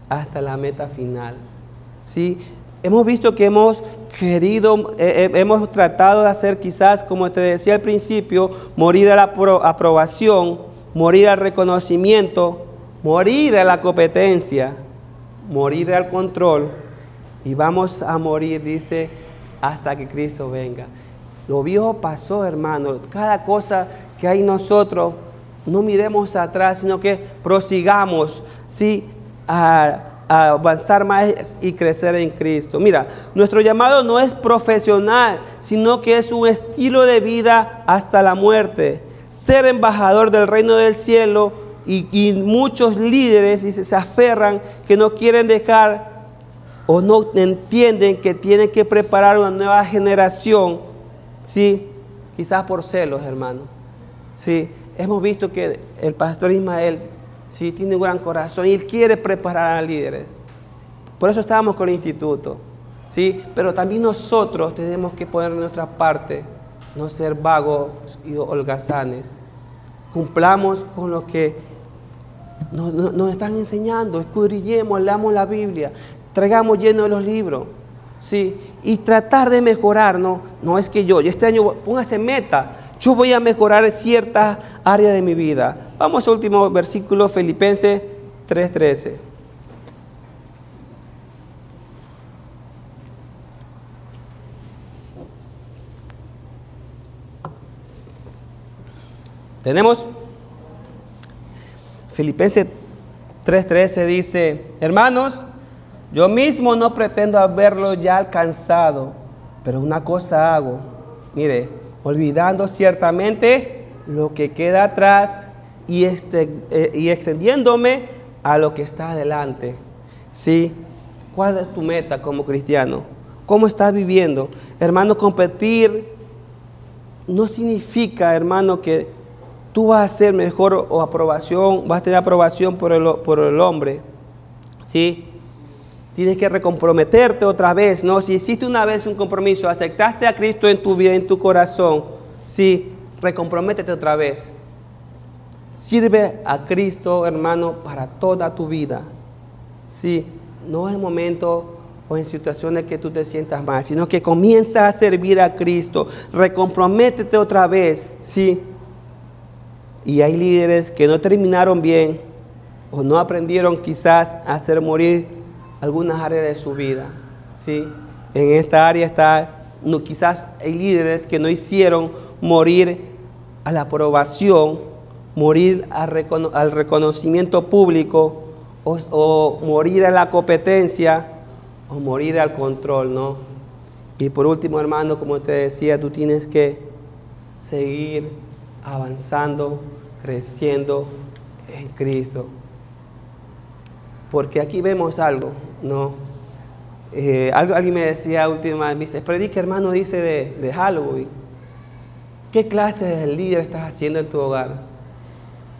hasta la meta final. ¿Sí? Hemos visto que hemos querido, hemos tratado de hacer quizás, como te decía al principio, morir a la aprobación, morir al reconocimiento, morir a la competencia, morir al control, y vamos a morir, dice, hasta que Cristo venga. Lo viejo pasó, hermano. Cada cosa que hay en nosotros, no miremos atrás, sino que prosigamos, ¿sí? A avanzar más y crecer en Cristo. Mira, nuestro llamado no es profesional, sino que es un estilo de vida hasta la muerte. Ser embajador del reino del cielo, y muchos líderes se aferran, que no quieren dejar o no entienden que tienen que preparar una nueva generación, ¿sí? Quizás por celos, hermano. Sí, hemos visto que el pastor Ismael, sí, tiene un gran corazón y él quiere preparar a líderes. Por eso estamos con el instituto, ¿sí? Pero también nosotros tenemos que poner nuestra parte, no ser vagos y holgazanes. Cumplamos con lo que nos están enseñando, escudriñemos, leamos la Biblia, traigamos lleno de los libros, ¿sí? Y tratar de mejorar, no es que yo este año, póngase meta, yo voy a mejorar ciertas áreas de mi vida. Vamos al último versículo, Filipenses 3:13. Tenemos Filipenses 3:13, dice, hermanos, yo mismo no pretendo haberlo ya alcanzado, pero una cosa hago, mire, olvidando ciertamente lo que queda atrás y extendiéndome a lo que está adelante. ¿Sí? ¿Cuál es tu meta como cristiano? ¿Cómo estás viviendo? Hermano, competir no significa, hermano, que tú vas a ser mejor o aprobación, vas a tener aprobación por el hombre. ¿Sí? Tienes que recomprometerte otra vez, ¿no? Si hiciste una vez un compromiso, aceptaste a Cristo en tu vida, en tu corazón, sí, recomprométete otra vez. Sirve a Cristo, hermano, para toda tu vida. Sí, no es momento o en situaciones que tú te sientas mal, sino que comienza a servir a Cristo. Recomprométete otra vez, sí. Y hay líderes que no terminaron bien o no aprendieron quizás a hacer morir algunas áreas de su vida, ¿sí? En esta área quizás hay líderes que no hicieron morir a la aprobación, morir al reconocimiento público, o morir a la competencia, o morir al control, ¿no? Y por último, hermano, como te decía, tú tienes que seguir avanzando, creciendo en Cristo. Porque aquí vemos algo, ¿no? Alguien me decía última, me dice, predica, hermano, dice de Halloween. ¿Qué clase de líder estás haciendo en tu hogar?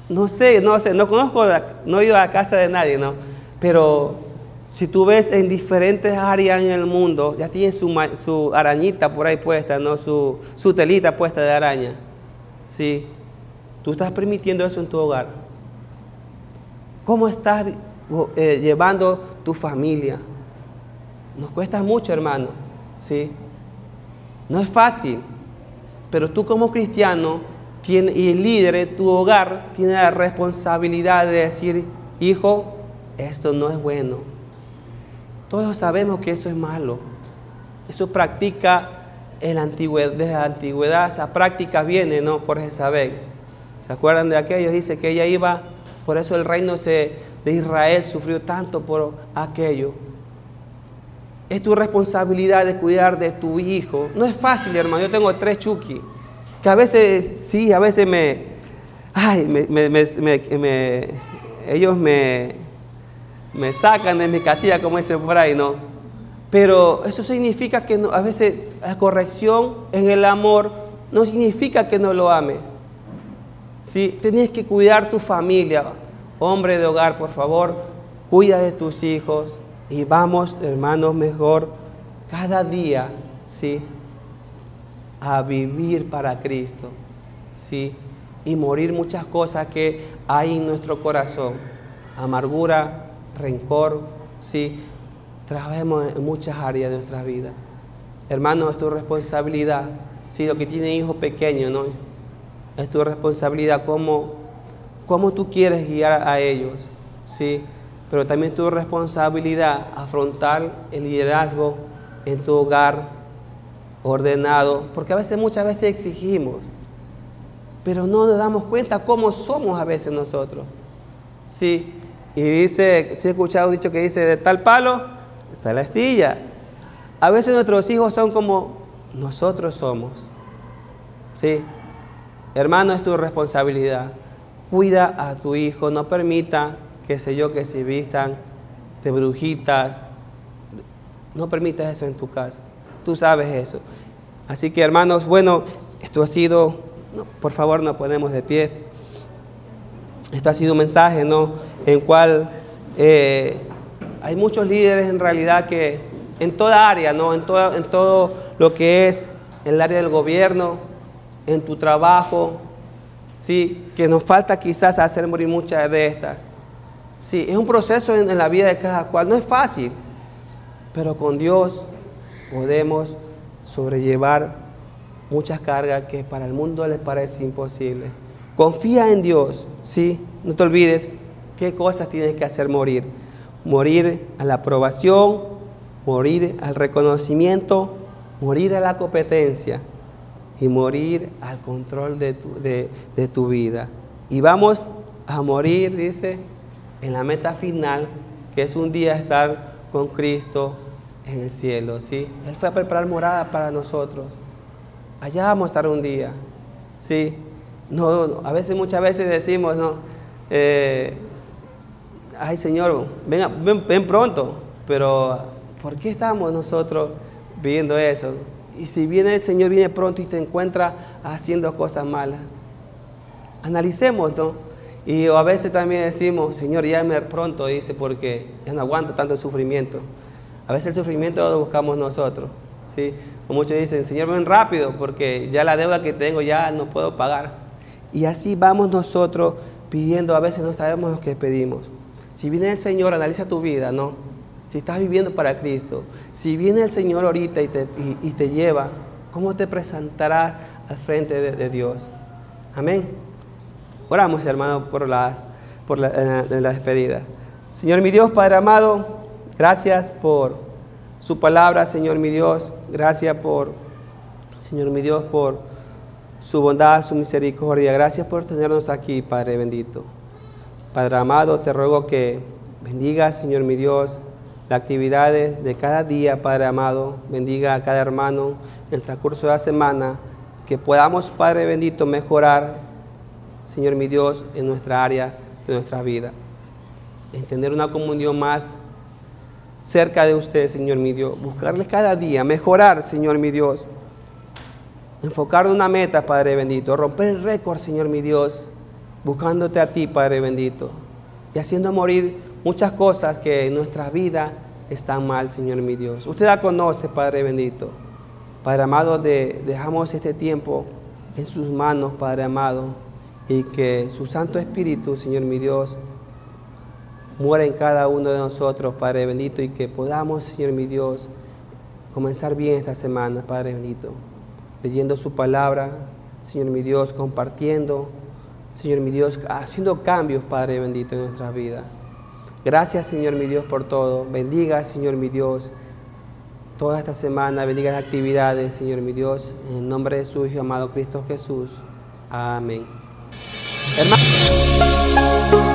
No sé, no conozco, no he ido a la casa de nadie, ¿no? Pero si tú ves en diferentes áreas en el mundo, ya tienen su arañita por ahí puesta, ¿no? Su telita puesta de araña. ¿Sí? Tú estás permitiendo eso en tu hogar. ¿Cómo estás llevando tu familia? Nos cuesta mucho, hermano. ¿Sí? No es fácil. Pero tú como cristiano y el líder de tu hogar tiene la responsabilidad de decir, hijo, esto no es bueno. Todos sabemos que eso es malo. Eso practica desde la antigüedad. Esa práctica viene, ¿no? Por Jezabel. ¿Se acuerdan de aquello? Dice que ella iba, por eso el reino de Israel sufrió tanto por aquello. Es tu responsabilidad de cuidar de tu hijo. No es fácil, hermano. Yo tengo 3 Chucky, que a veces, sí, a veces ellos me sacan de mi casilla, como dice por ahí, ¿no? Pero eso significa que a veces la corrección en el amor no significa que no lo ames. ¿Sí? Tienes que cuidar tu familia. Hombre de hogar, por favor, cuida de tus hijos. Y vamos, hermanos, mejor cada día, ¿sí?, a vivir para Cristo, ¿sí?, y morir muchas cosas que hay en nuestro corazón. Amargura, rencor, ¿sí? Trabajemos en muchas áreas de nuestra vida. Hermano, es tu responsabilidad. Si lo que tiene hijos pequeños, ¿no? Es tu responsabilidad cómo tú quieres guiar a ellos, ¿sí? Pero también es tu responsabilidad afrontar el liderazgo en tu hogar ordenado, porque muchas veces exigimos, pero no nos damos cuenta cómo somos a veces nosotros, ¿sí? Y dice, si he escuchado un dicho que dice, de tal palo está la astilla. A veces nuestros hijos son como nosotros somos, ¿sí? Hermano, es tu responsabilidad. Cuida a tu hijo, no permita que se vistan de brujitas. No permitas eso en tu casa. Tú sabes eso. Así que, hermanos, bueno, esto ha sido, por favor, nos ponemos de pie. Esto ha sido un mensaje, ¿no?, en cual hay muchos líderes en realidad que en toda área, ¿no?, en todo lo que es el área del gobierno, en tu trabajo, sí, que nos falta quizás hacer morir muchas de estas. Sí, es un proceso en la vida de cada cual, no es fácil, pero con Dios podemos sobrellevar muchas cargas que para el mundo les parece imposible. Confía en Dios, ¿sí? No te olvides qué cosas tienes que hacer morir. Morir a la aprobación, morir al reconocimiento, morir a la competencia y morir al control de tu vida. Y vamos a morir, dice, en la meta final, que es un día estar con Cristo en el cielo, ¿sí? Él fue a preparar morada para nosotros. Allá vamos a estar un día, ¿sí? No, muchas veces decimos, ¿no? Ay, Señor, ven pronto. Pero, ¿por qué estamos nosotros viendo eso? Y si viene el Señor, viene pronto y te encuentra haciendo cosas malas. Analicemos, ¿no? Y a veces también decimos, Señor, llame pronto, dice, porque ya no aguanto tanto sufrimiento. A veces el sufrimiento lo buscamos nosotros, ¿sí? O muchos dicen, Señor, ven rápido, porque ya la deuda que tengo ya no puedo pagar. Y así vamos nosotros pidiendo, a veces no sabemos lo que pedimos. Si viene el Señor, analiza tu vida, ¿no? Si estás viviendo para Cristo, si viene el Señor ahorita y te lleva, ¿cómo te presentarás al frente de Dios? Amén. Oramos, hermano, en la despedida. Señor mi Dios, Padre amado, gracias por su palabra, Señor mi Dios. Gracias Señor mi Dios, por su bondad, su misericordia. Gracias por tenernos aquí, Padre bendito. Padre amado, te ruego que bendigas, Señor mi Dios, las actividades de cada día, Padre amado. Bendiga a cada hermano en el transcurso de la semana. Que podamos, Padre bendito, mejorar, Señor mi Dios, en nuestra área de nuestra vida. En tener una comunión más cerca de usted, Señor mi Dios. Buscarles cada día, mejorar, Señor mi Dios. Enfocar en una meta, Padre bendito. Romper el récord, Señor mi Dios. Buscándote a ti, Padre bendito. Y haciendo morir muchas cosas que en nuestra vida están mal, Señor mi Dios. Usted la conoce, Padre bendito. Padre amado, dejamos este tiempo en sus manos, Padre amado. Y que su Santo Espíritu, Señor mi Dios, muera en cada uno de nosotros, Padre bendito. Y que podamos, Señor mi Dios, comenzar bien esta semana, Padre bendito. Leyendo su palabra, Señor mi Dios, compartiendo, Señor mi Dios, haciendo cambios, Padre bendito, en nuestra vida. Gracias, Señor mi Dios, por todo. Bendiga, Señor mi Dios, toda esta semana. Bendiga las actividades, Señor mi Dios. En el nombre de su Hijo amado Cristo Jesús. Amén. Hermano.